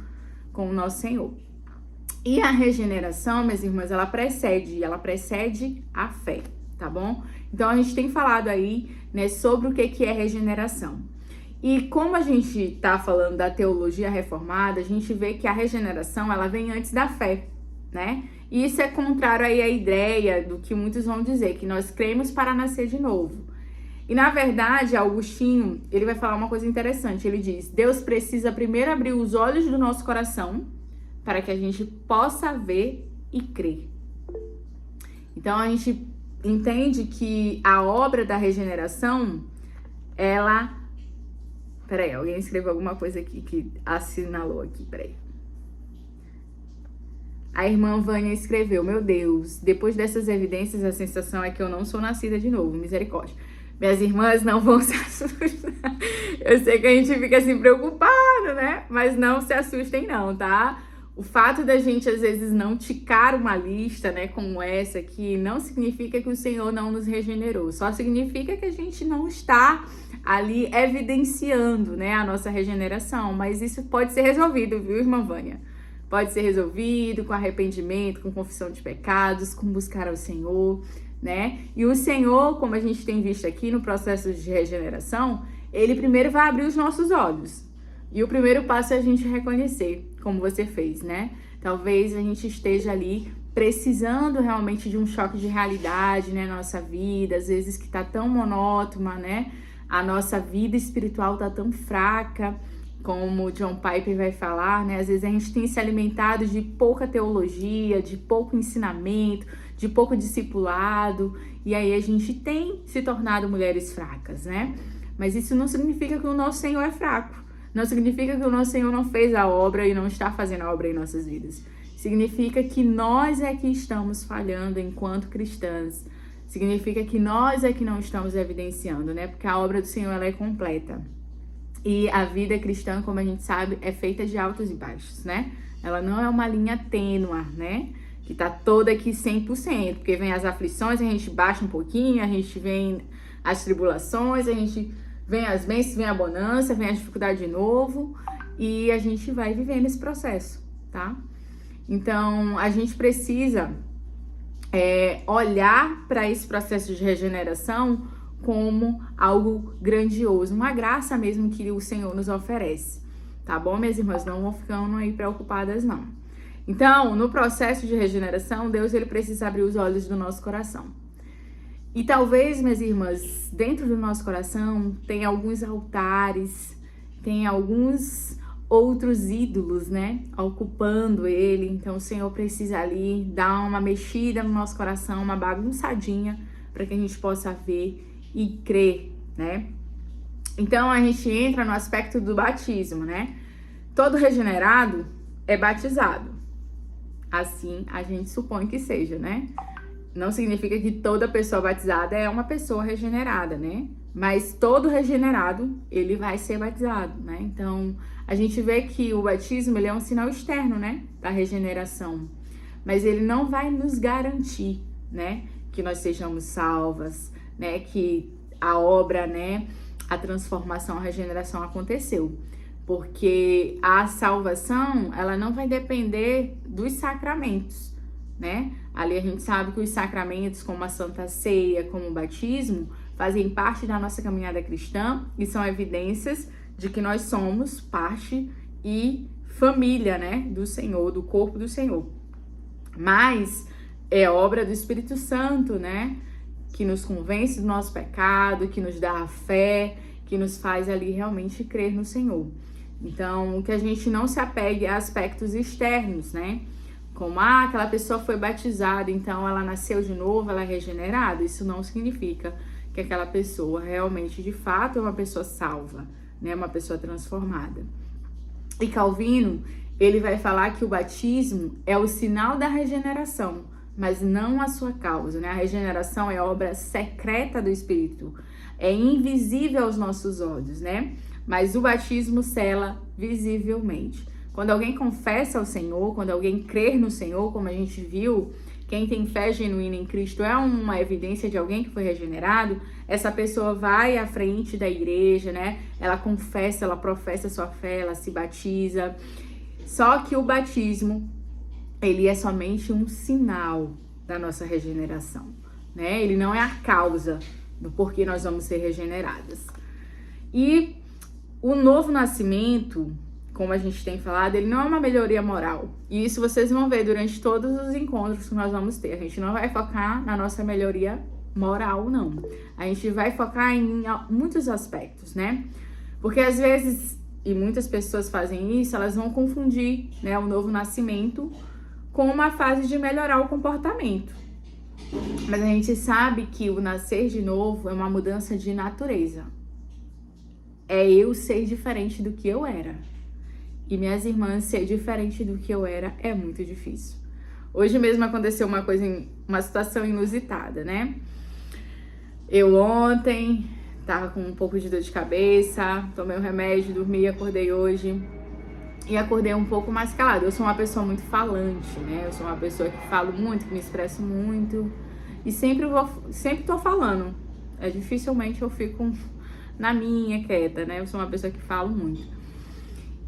com o nosso Senhor. E a regeneração, minhas irmãs, ela precede a fé, tá bom? Então a gente tem falado aí, né, sobre o que é regeneração. E como a gente tá falando da teologia reformada, a gente vê que a regeneração, ela vem antes da fé, né? E isso é contrário aí à ideia do que muitos vão dizer, que nós cremos para nascer de novo. E na verdade, Agostinho, ele vai falar uma coisa interessante. Ele diz, Deus precisa primeiro abrir os olhos do nosso coração para que a gente possa ver e crer. Então a gente entende que a obra da regeneração, ela... Peraí, alguém escreveu alguma coisa aqui que assinalou aqui, peraí. A irmã Vânia escreveu, meu Deus, depois dessas evidências, a sensação é que eu não sou nascida de novo, misericórdia. Minhas irmãs não vão se assustar. Eu sei que a gente fica assim preocupado, né? Mas não se assustem não, tá? O fato da gente às vezes não ticar uma lista, né, como essa aqui, não significa que o Senhor não nos regenerou. Só significa que a gente não está ali evidenciando, né, a nossa regeneração. Mas isso pode ser resolvido, viu, irmã Vânia? Pode ser resolvido com arrependimento, com confissão de pecados, com buscar ao Senhor, né? E o Senhor, como a gente tem visto aqui no processo de regeneração, ele primeiro vai abrir os nossos olhos. E o primeiro passo é a gente reconhecer, como você fez, né? Talvez a gente esteja ali precisando realmente de um choque de realidade, né, na nossa vida, às vezes que tá tão monótona, né? A nossa vida espiritual tá tão fraca, como o John Piper vai falar, né? Às vezes a gente tem se alimentado de pouca teologia, de pouco ensinamento, de pouco discipulado, e aí a gente tem se tornado mulheres fracas, né? Mas isso não significa que o nosso Senhor é fraco. Não significa que o nosso Senhor não fez a obra e não está fazendo a obra em nossas vidas. Significa que nós é que estamos falhando enquanto cristãs. Significa que nós é que não estamos evidenciando, né? Porque a obra do Senhor, ela é completa. E a vida cristã, como a gente sabe, é feita de altos e baixos, né? Ela não é uma linha tênua, né? Que tá toda aqui 100%, porque vem as aflições, a gente baixa um pouquinho, a gente vem as tribulações, a gente vem as bênçãos, vem a bonança, vem a dificuldade de novo, e a gente vai vivendo esse processo, tá? Então, a gente precisa olhar para esse processo de regeneração como algo grandioso, uma graça mesmo que o Senhor nos oferece, tá bom, minhas irmãs? Não vão ficando aí preocupadas, não. Então, no processo de regeneração, Deus, ele precisa abrir os olhos do nosso coração. E talvez, minhas irmãs, dentro do nosso coração tem alguns altares, tem alguns outros ídolos, né, ocupando ele. Então o Senhor precisa ali dar uma mexida no nosso coração, uma bagunçadinha, para que a gente possa ver e crer, né? Então a gente entra no aspecto do batismo, né? Todo regenerado é batizado. Assim a gente supõe que seja, né? Não significa que toda pessoa batizada é uma pessoa regenerada, né? Mas todo regenerado, ele vai ser batizado, né? Então, a gente vê que o batismo, ele é um sinal externo, né? Da regeneração. Mas ele não vai nos garantir, né? Que nós sejamos salvas, né? Que a obra, né? A transformação, a regeneração aconteceu. Porque a salvação, ela não vai depender dos sacramentos, né? Ali a gente sabe que os sacramentos, como a Santa Ceia, como o batismo, fazem parte da nossa caminhada cristã e são evidências de que nós somos parte e família, né, do Senhor, do corpo do Senhor. Mas é obra do Espírito Santo, né, que nos convence do nosso pecado, que nos dá a fé, que nos faz ali realmente crer no Senhor. Então, que a gente não se apegue a aspectos externos, né, como, aquela pessoa foi batizada, então ela nasceu de novo, ela é regenerada. Isso não significa que aquela pessoa realmente, de fato, é uma pessoa salva, né? Uma pessoa transformada. E Calvino, ele vai falar que o batismo é o sinal da regeneração, mas não a sua causa, né? A regeneração é obra secreta do Espírito, é invisível aos nossos olhos, né? Mas o batismo sela visivelmente. Quando alguém confessa ao Senhor, quando alguém crer no Senhor, como a gente viu, quem tem fé genuína em Cristo é uma evidência de alguém que foi regenerado, essa pessoa vai à frente da igreja, né? Ela confessa, ela professa sua fé, ela se batiza. Só que o batismo, ele é somente um sinal da nossa regeneração, né? Ele não é a causa do porquê nós vamos ser regeneradas. E o novo nascimento, como a gente tem falado, ele não é uma melhoria moral. E isso vocês vão ver durante todos os encontros que nós vamos ter. A gente não vai focar na nossa melhoria moral, não. A gente vai focar em muitos aspectos, né? Porque às vezes, e muitas pessoas fazem isso, elas vão confundir, né, o novo nascimento com uma fase de melhorar o comportamento. Mas a gente sabe que o nascer de novo é uma mudança de natureza. É eu ser diferente do que eu era. E minhas irmãs, ser diferente do que eu era é muito difícil. Hoje mesmo aconteceu uma situação inusitada, né? Eu ontem tava com um pouco de dor de cabeça, tomei um remédio, dormi, acordei hoje. E acordei um pouco mais calada. Eu sou uma pessoa muito falante, né? Eu sou uma pessoa que falo muito, que me expresso muito. E sempre tô falando. Dificilmente eu fico na minha, quieta, né? Eu sou uma pessoa que falo muito.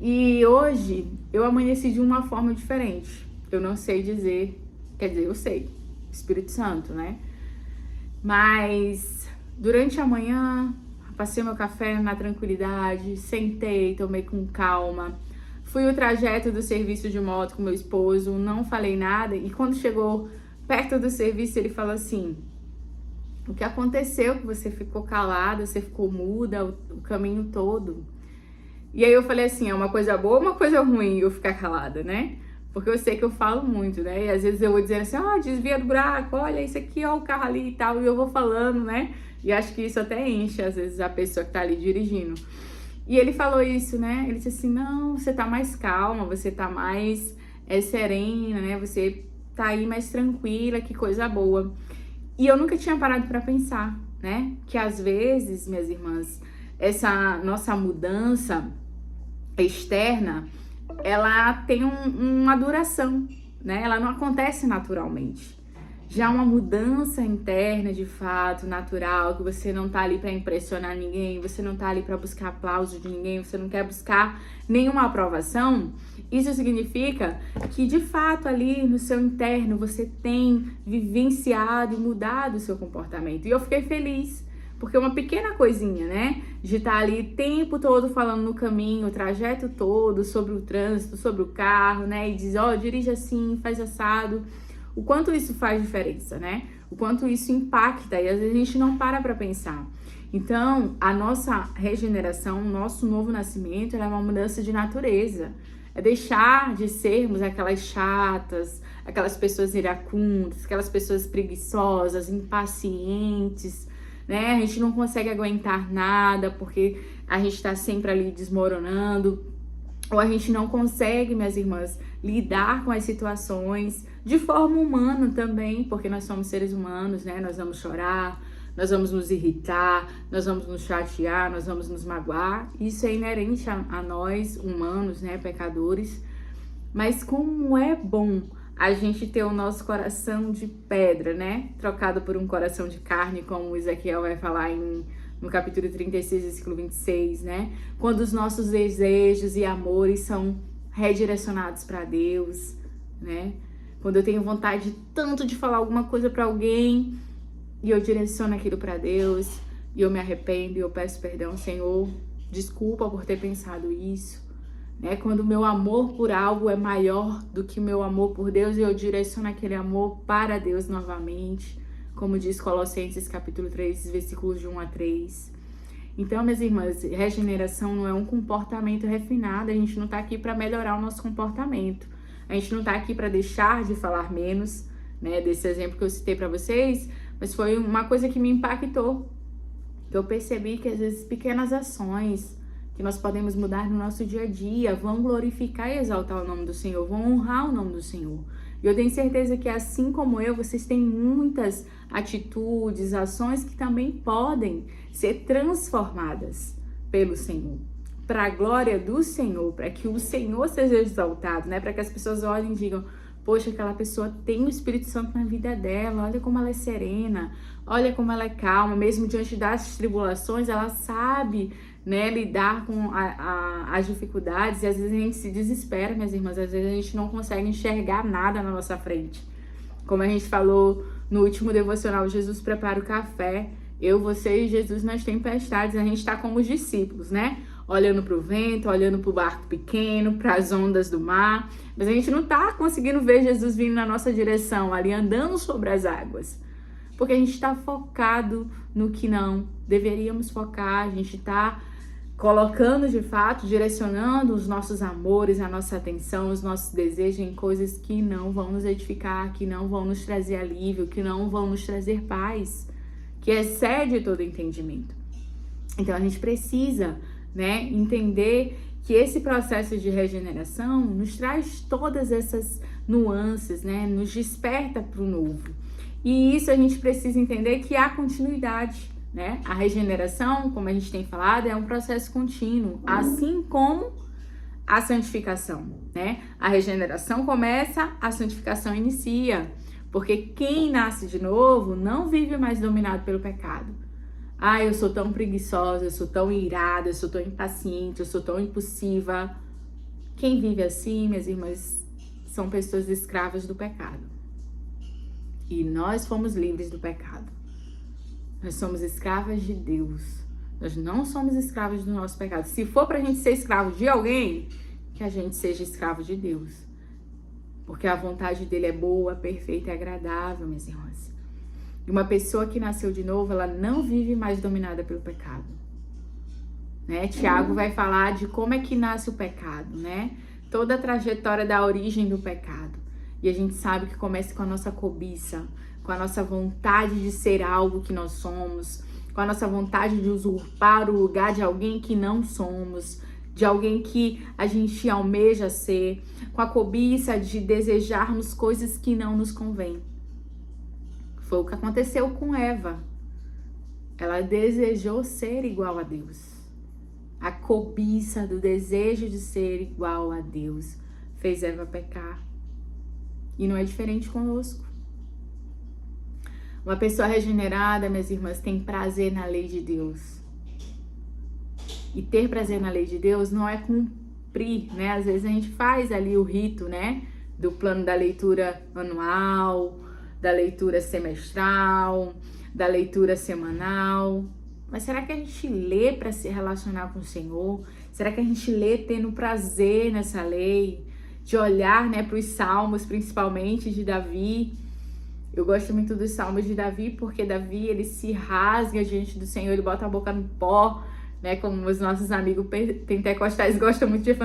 E hoje eu amanheci de uma forma diferente. Eu não sei dizer, quer dizer, eu sei, Espírito Santo, né? Mas durante a manhã, passei meu café na tranquilidade, sentei, tomei com calma. Fui o trajeto do serviço de moto com meu esposo, não falei nada. E quando chegou perto do serviço, ele falou assim: o que aconteceu que você ficou calada, você ficou muda o caminho todo? E aí eu falei assim, é uma coisa boa ou uma coisa ruim eu ficar calada, né? Porque eu sei que eu falo muito, né? E às vezes eu vou dizendo assim, desvia do buraco, olha isso aqui, ó, o carro ali e tal. E eu vou falando, né? E acho que isso até enche, às vezes, a pessoa que tá ali dirigindo. E ele falou isso, né? Ele disse assim, não, você tá mais calma, você tá mais serena, né? Você tá aí mais tranquila, que coisa boa. E eu nunca tinha parado pra pensar, né? Que às vezes, minhas irmãs, essa nossa mudança externa, ela tem uma duração, né? Ela não acontece naturalmente. Já uma mudança interna, de fato, natural, que você não tá ali para impressionar ninguém, você não tá ali para buscar aplauso de ninguém, você não quer buscar nenhuma aprovação, isso significa que, de fato, ali no seu interno, você tem vivenciado e mudado o seu comportamento. E eu fiquei feliz, porque uma pequena coisinha, né, de estar ali o tempo todo falando no caminho, o trajeto todo, sobre o trânsito, sobre o carro, né, e diz, dirige assim, faz assado. O quanto isso faz diferença, né? O quanto isso impacta, e às vezes a gente não para pra pensar. Então, a nossa regeneração, o nosso novo nascimento, ela é uma mudança de natureza. É deixar de sermos aquelas chatas, aquelas pessoas iracundas, aquelas pessoas preguiçosas, impacientes, né? A gente não consegue aguentar nada porque a gente está sempre ali desmoronando. Ou a gente não consegue, minhas irmãs, lidar com as situações de forma humana também, porque nós somos seres humanos, né? Nós vamos chorar, nós vamos nos irritar, nós vamos nos chatear, nós vamos nos magoar. Isso é inerente a nós, humanos, né? Pecadores. Mas como é bom a gente ter o nosso coração de pedra, né? Trocado por um coração de carne, como o Ezequiel vai falar no capítulo 36, versículo 26, né? Quando os nossos desejos e amores são redirecionados para Deus, né? Quando eu tenho vontade tanto de falar alguma coisa para alguém e eu direciono aquilo para Deus e eu me arrependo e eu peço perdão, Senhor, desculpa por ter pensado isso, né? Quando o meu amor por algo é maior do que o meu amor por Deus e eu direciono aquele amor para Deus novamente, como diz Colossenses capítulo 3, versículos de 1 a 3. Então, minhas irmãs, regeneração não é um comportamento refinado, a gente não está aqui para melhorar o nosso comportamento, a gente não está aqui para deixar de falar menos, né, desse exemplo que eu citei para vocês, mas foi uma coisa que me impactou, que eu percebi que às vezes pequenas ações que nós podemos mudar no nosso dia a dia vão glorificar e exaltar o nome do Senhor, vão honrar o nome do Senhor. E eu tenho certeza que assim como eu, vocês têm muitas atitudes, ações que também podem ser transformadas pelo Senhor, para a glória do Senhor, para que o Senhor seja exaltado, né? Para que as pessoas olhem e digam, poxa, aquela pessoa tem o Espírito Santo na vida dela, olha como ela é serena, olha como ela é calma, mesmo diante das tribulações, ela sabe, né, lidar com as dificuldades, e às vezes a gente se desespera, minhas irmãs, às vezes a gente não consegue enxergar nada na nossa frente. Como a gente falou no último devocional, Jesus prepara o café, eu, você e Jesus nas tempestades, a gente está como os discípulos, né? Olhando para o vento, olhando para o barco pequeno, para as ondas do mar, mas a gente não está conseguindo ver Jesus vindo na nossa direção, ali andando sobre as águas, porque a gente está focado no que não deveríamos focar, a gente está colocando de fato, direcionando os nossos amores, a nossa atenção, os nossos desejos em coisas que não vão nos edificar, que não vão nos trazer alívio, que não vão nos trazer paz, que excede todo entendimento. Então a gente precisa, né, entender que esse processo de regeneração nos traz todas essas nuances, né, nos desperta para o novo. E isso a gente precisa entender que há continuidade, né? A regeneração, como a gente tem falado, é um processo contínuo, assim como a santificação, né? A regeneração começa, a santificação inicia, porque quem nasce de novo não vive mais dominado pelo pecado. Ah, eu sou tão preguiçosa, eu sou tão irada, eu sou tão impaciente, eu sou tão impulsiva. Quem vive assim, minhas irmãs, são pessoas escravas do pecado. E nós fomos livres do pecado. Nós somos escravas de Deus. Nós não somos escravos do nosso pecado. Se for pra gente ser escravo de alguém, que a gente seja escravo de Deus. Porque a vontade dele é boa, perfeita e agradável, minhas irmãs. E uma pessoa que nasceu de novo, ela não vive mais dominada pelo pecado. Né? Tiago vai falar de como é que nasce o pecado, né? Toda a trajetória da origem do pecado. E a gente sabe que começa com a nossa cobiça, com a nossa vontade de ser algo que nós somos, com a nossa vontade de usurpar o lugar de alguém que não somos, de alguém que a gente almeja ser, com a cobiça de desejarmos coisas que não nos convêm. Foi o que aconteceu com Eva. Ela desejou ser igual a Deus. A cobiça do desejo de ser igual a Deus fez Eva pecar. E não é diferente conosco. Uma pessoa regenerada, minhas irmãs, tem prazer na lei de Deus. E ter prazer na lei de Deus não é cumprir, né? Às vezes a gente faz ali o rito, né? Do plano da leitura anual, da leitura semestral, da leitura semanal. Mas será que a gente lê para se relacionar com o Senhor? Será que a gente lê tendo prazer nessa lei? De olhar, né, para os salmos, principalmente de Davi. Eu gosto muito dos salmos de Davi, porque Davi, ele se rasga diante do Senhor, ele bota a boca no pó, né? Como os nossos amigos pentecostais gostam muito de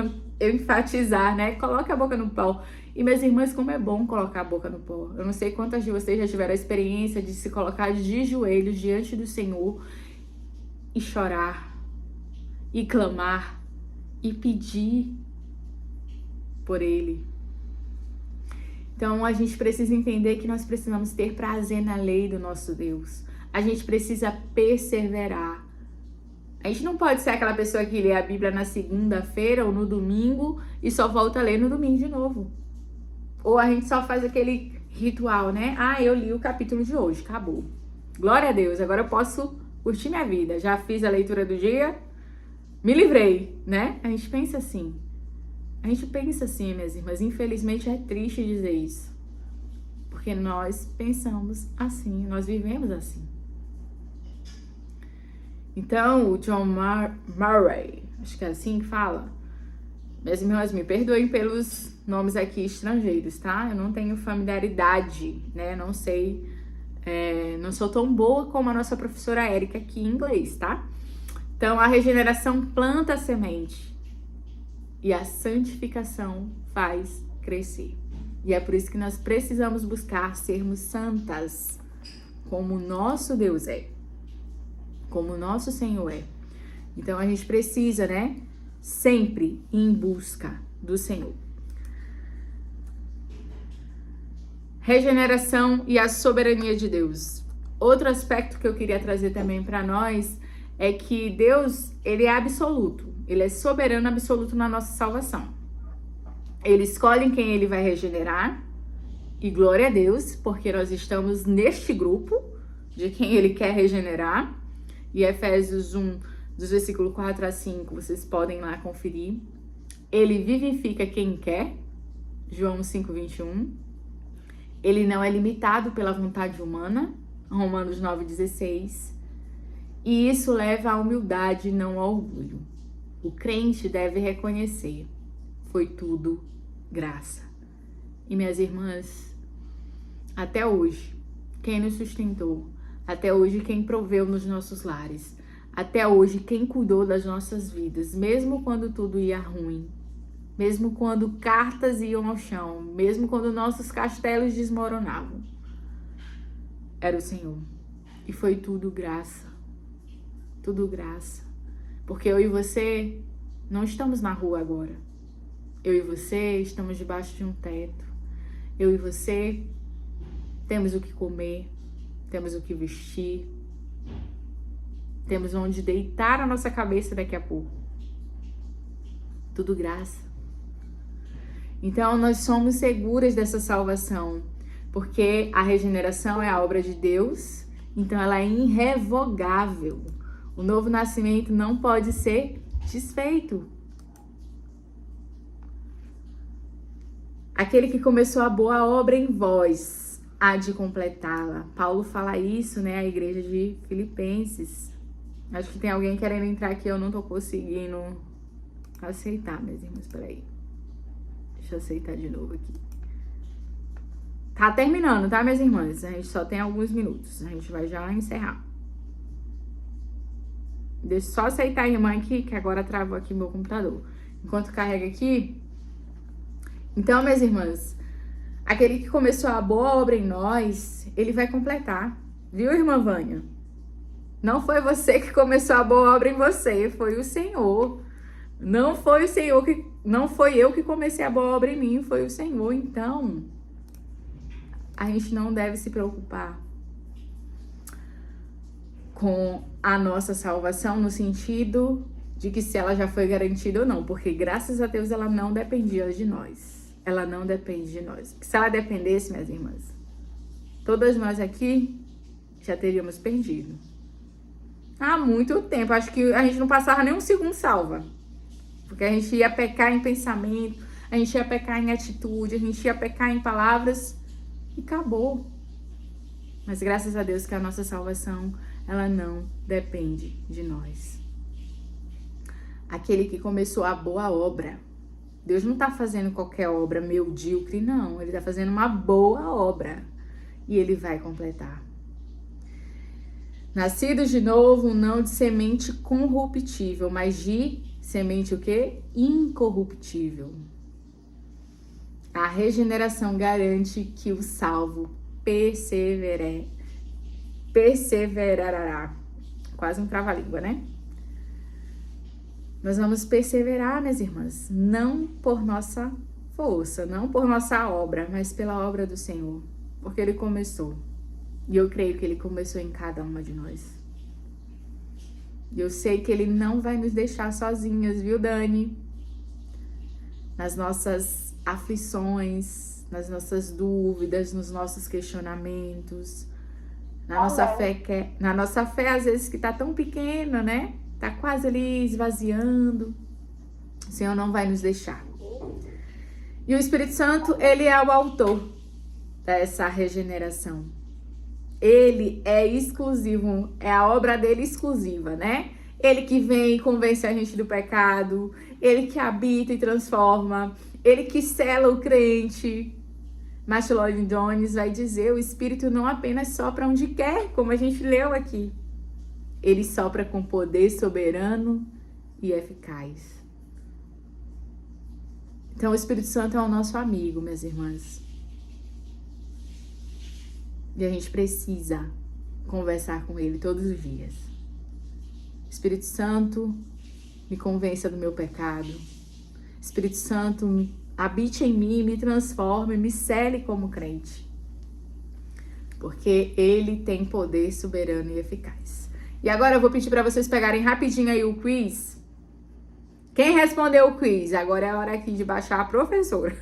enfatizar, né? Coloca a boca no pó. E, minhas irmãs, como é bom colocar a boca no pó. Eu não sei quantas de vocês já tiveram a experiência de se colocar de joelhos diante do Senhor e chorar, e clamar, e pedir por Ele. Então, a gente precisa entender que nós precisamos ter prazer na lei do nosso Deus. A gente precisa perseverar. A gente não pode ser aquela pessoa que lê a Bíblia na segunda-feira ou no domingo e só volta a ler no domingo de novo. Ou a gente só faz aquele ritual, né? Ah, eu li o capítulo de hoje, acabou. Glória a Deus, agora eu posso curtir minha vida. Já fiz a leitura do dia, me livrei, né? A gente pensa assim. A gente pensa assim, minhas irmãs. Infelizmente é triste dizer isso. Porque nós pensamos assim, nós vivemos assim. Então, o John Murray, acho que é assim que fala. Minhas irmãs, me perdoem pelos nomes aqui estrangeiros, tá? Eu não tenho familiaridade, né? Não sei, não sou tão boa como a nossa professora Érica aqui em inglês, tá? Então, a regeneração planta a semente e a santificação faz crescer. E é por isso que nós precisamos buscar sermos santas, como o nosso Deus é, como o nosso Senhor é. Então, a gente precisa, né? Sempre em busca do Senhor. Regeneração e a soberania de Deus. Outro aspecto que eu queria trazer também para nós é que Deus, ele é absoluto. Ele é soberano absoluto na nossa salvação. Ele escolhe quem ele vai regenerar. E glória a Deus, porque nós estamos neste grupo de quem ele quer regenerar. E Efésios 1, dos versículos 4 a 5, vocês podem lá conferir. Ele vivifica quem quer. João 5, 21. Ele não é limitado pela vontade humana. Romanos 9, 16. E isso leva à humildade, não ao orgulho. O crente deve reconhecer: foi tudo graça. E minhas irmãs, até hoje, quem nos sustentou, até hoje quem proveu nos nossos lares, até hoje quem cuidou das nossas vidas, mesmo quando tudo ia ruim, mesmo quando cartas iam ao chão, mesmo quando nossos castelos desmoronavam, era o Senhor. E foi tudo graça. Tudo graça. Porque eu e você não estamos na rua agora. Eu e você estamos debaixo de um teto. Eu e você temos o que comer, temos o que vestir, temos onde deitar a nossa cabeça daqui a pouco. Tudo graça. Então nós somos seguras dessa salvação, porque a regeneração é a obra de Deus, então ela é irrevogável. O novo nascimento não pode ser desfeito. Aquele que começou a boa obra em vós há de completá-la. Paulo fala isso, né, à igreja de Filipenses. Acho que tem alguém querendo entrar aqui, eu não tô conseguindo aceitar, meus irmãos, peraí. Deixa eu aceitar de novo aqui. Tá terminando, tá, minhas irmãs? A gente só tem alguns minutos, a gente vai já encerrar. Deixa eu só aceitar a irmã aqui, que agora travou aqui meu computador. Enquanto carrega aqui. Então, minhas irmãs, aquele que começou a boa obra em nós, ele vai completar. Viu, irmã Vânia? Não foi você que começou a boa obra em você, foi o Senhor. Não foi o Senhor que... Não foi eu que comecei a boa obra em mim, foi o Senhor. Então, a gente não deve se preocupar com a nossa salvação no sentido de que se ela já foi garantida ou não, porque graças a Deus ela não dependia de nós. Ela não depende de nós. Porque se ela dependesse, minhas irmãs, todas nós aqui já teríamos perdido. Há muito tempo. Acho que a gente não passava nem um segundo salva. Porque a gente ia pecar em pensamento, a gente ia pecar em atitude, a gente ia pecar em palavras e acabou. Mas graças a Deus que a nossa salvação, ela não depende de nós. Aquele que começou a boa obra. Deus não está fazendo qualquer obra medíocre, não. Ele está fazendo uma boa obra. e ele vai completar. Nascidos de novo, não de semente corruptível, mas de semente o quê? Incorruptível. A regeneração garante que o salvo perseverará. Quase um trava-língua, né? Nós vamos perseverar, minhas irmãs, não por nossa força, não por nossa obra, mas pela obra do Senhor, porque Ele começou. E eu creio que Ele começou em cada uma de nós. E eu sei que Ele não vai nos deixar sozinhas, viu, Dani? Nas nossas aflições, nas nossas dúvidas, nos nossos questionamentos, na nossa fé, às vezes, que tá tão pequena, né? Tá quase ali esvaziando. O Senhor não vai nos deixar. E o Espírito Santo, ele é o autor dessa regeneração. Ele é exclusivo, é a obra dele exclusiva, né? Ele que vem e convence a gente do pecado, ele que habita e transforma, ele que sela o crente. Martin Lloyd Jones vai dizer, o Espírito não apenas sopra onde quer, como a gente leu aqui. Ele sopra com poder soberano e eficaz. Então, o Espírito Santo é o nosso amigo, minhas irmãs. E a gente precisa conversar com ele todos os dias. Espírito Santo, me convença do meu pecado. Espírito Santo, habite em mim, me transforme, me cele como crente. Porque ele tem poder soberano e eficaz. E agora eu vou pedir para vocês pegarem rapidinho aí o quiz. Quem respondeu o quiz? Agora é a hora aqui de baixar a professora.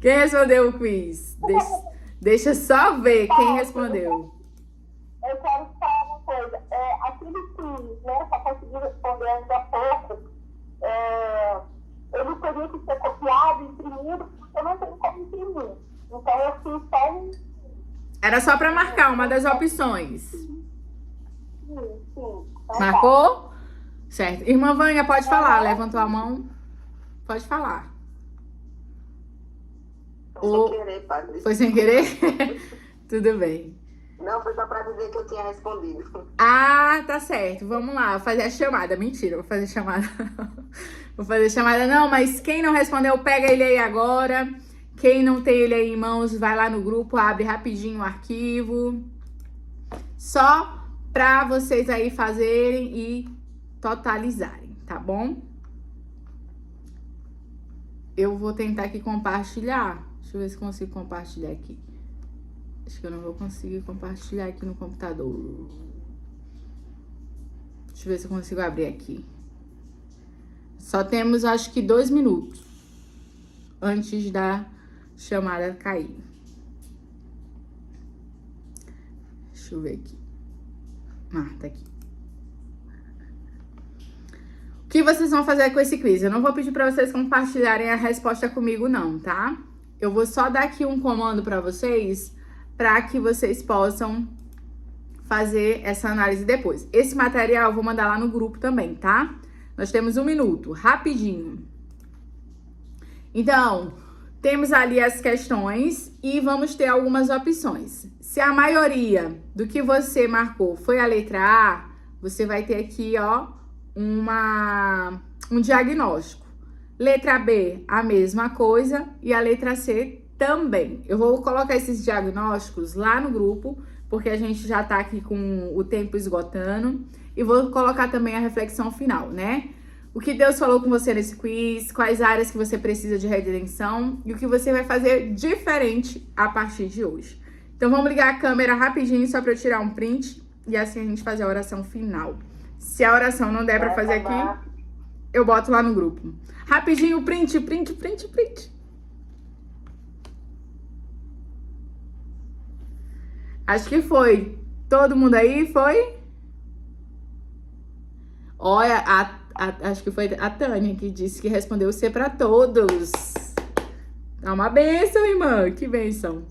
Quem respondeu o quiz? Deixa só ver quem respondeu. Eu quero falar uma coisa. Aquele quiz, né? Só consegui responder ainda há pouco. Ele teria que ser copiado, imprimido, porque eu não tenho como imprimir. Então eu fiz só um. Era só para marcar uma das opções. Sim. Então, marcou? Certo. Irmã Vânia, pode falar. Levantou a mão. Pode falar. Foi sem querer, padre. Foi sem querer? Tudo bem. Não, foi só para dizer que eu tinha respondido. Ah, tá certo. Vamos lá, vou fazer a chamada. Mentira, vou fazer chamada. Vou fazer chamada não, mas quem não respondeu, pega ele aí agora. Quem não tem ele aí em mãos, vai lá no grupo, abre rapidinho o arquivo. Só para vocês aí fazerem e totalizarem, tá bom? Eu vou tentar aqui compartilhar. Deixa eu ver se consigo compartilhar aqui. Acho que eu não vou conseguir compartilhar aqui no computador. Deixa eu ver se eu consigo abrir aqui. Só temos, acho que 2 minutos antes da chamada cair. Deixa eu ver aqui. Tá aqui. O que vocês vão fazer com esse quiz? Eu não vou pedir para vocês compartilharem a resposta comigo, não, tá? Eu vou só dar aqui um comando para vocês, para que vocês possam fazer essa análise depois. Esse material eu vou mandar lá no grupo também, tá? Nós temos 1 minuto, rapidinho. Então, temos ali as questões e vamos ter algumas opções. Se a maioria do que você marcou foi a letra A, você vai ter aqui, ó, um diagnóstico. Letra B, a mesma coisa, e a letra C também. Eu vou colocar esses diagnósticos lá no grupo, porque a gente já tá aqui com o tempo esgotando, e vou colocar também a reflexão final, né? O que Deus falou com você nesse quiz, quais áreas que você precisa de redenção e o que você vai fazer diferente a partir de hoje. Então vamos ligar a câmera rapidinho só para eu tirar um print e assim a gente fazer a oração final. Se a oração não der para fazer aqui, eu boto lá no grupo. Rapidinho, print. Acho que foi. Todo mundo aí, foi? Olha, acho que foi a Tânia que disse que respondeu C para todos. Dá uma bênção, irmã. Que bênção.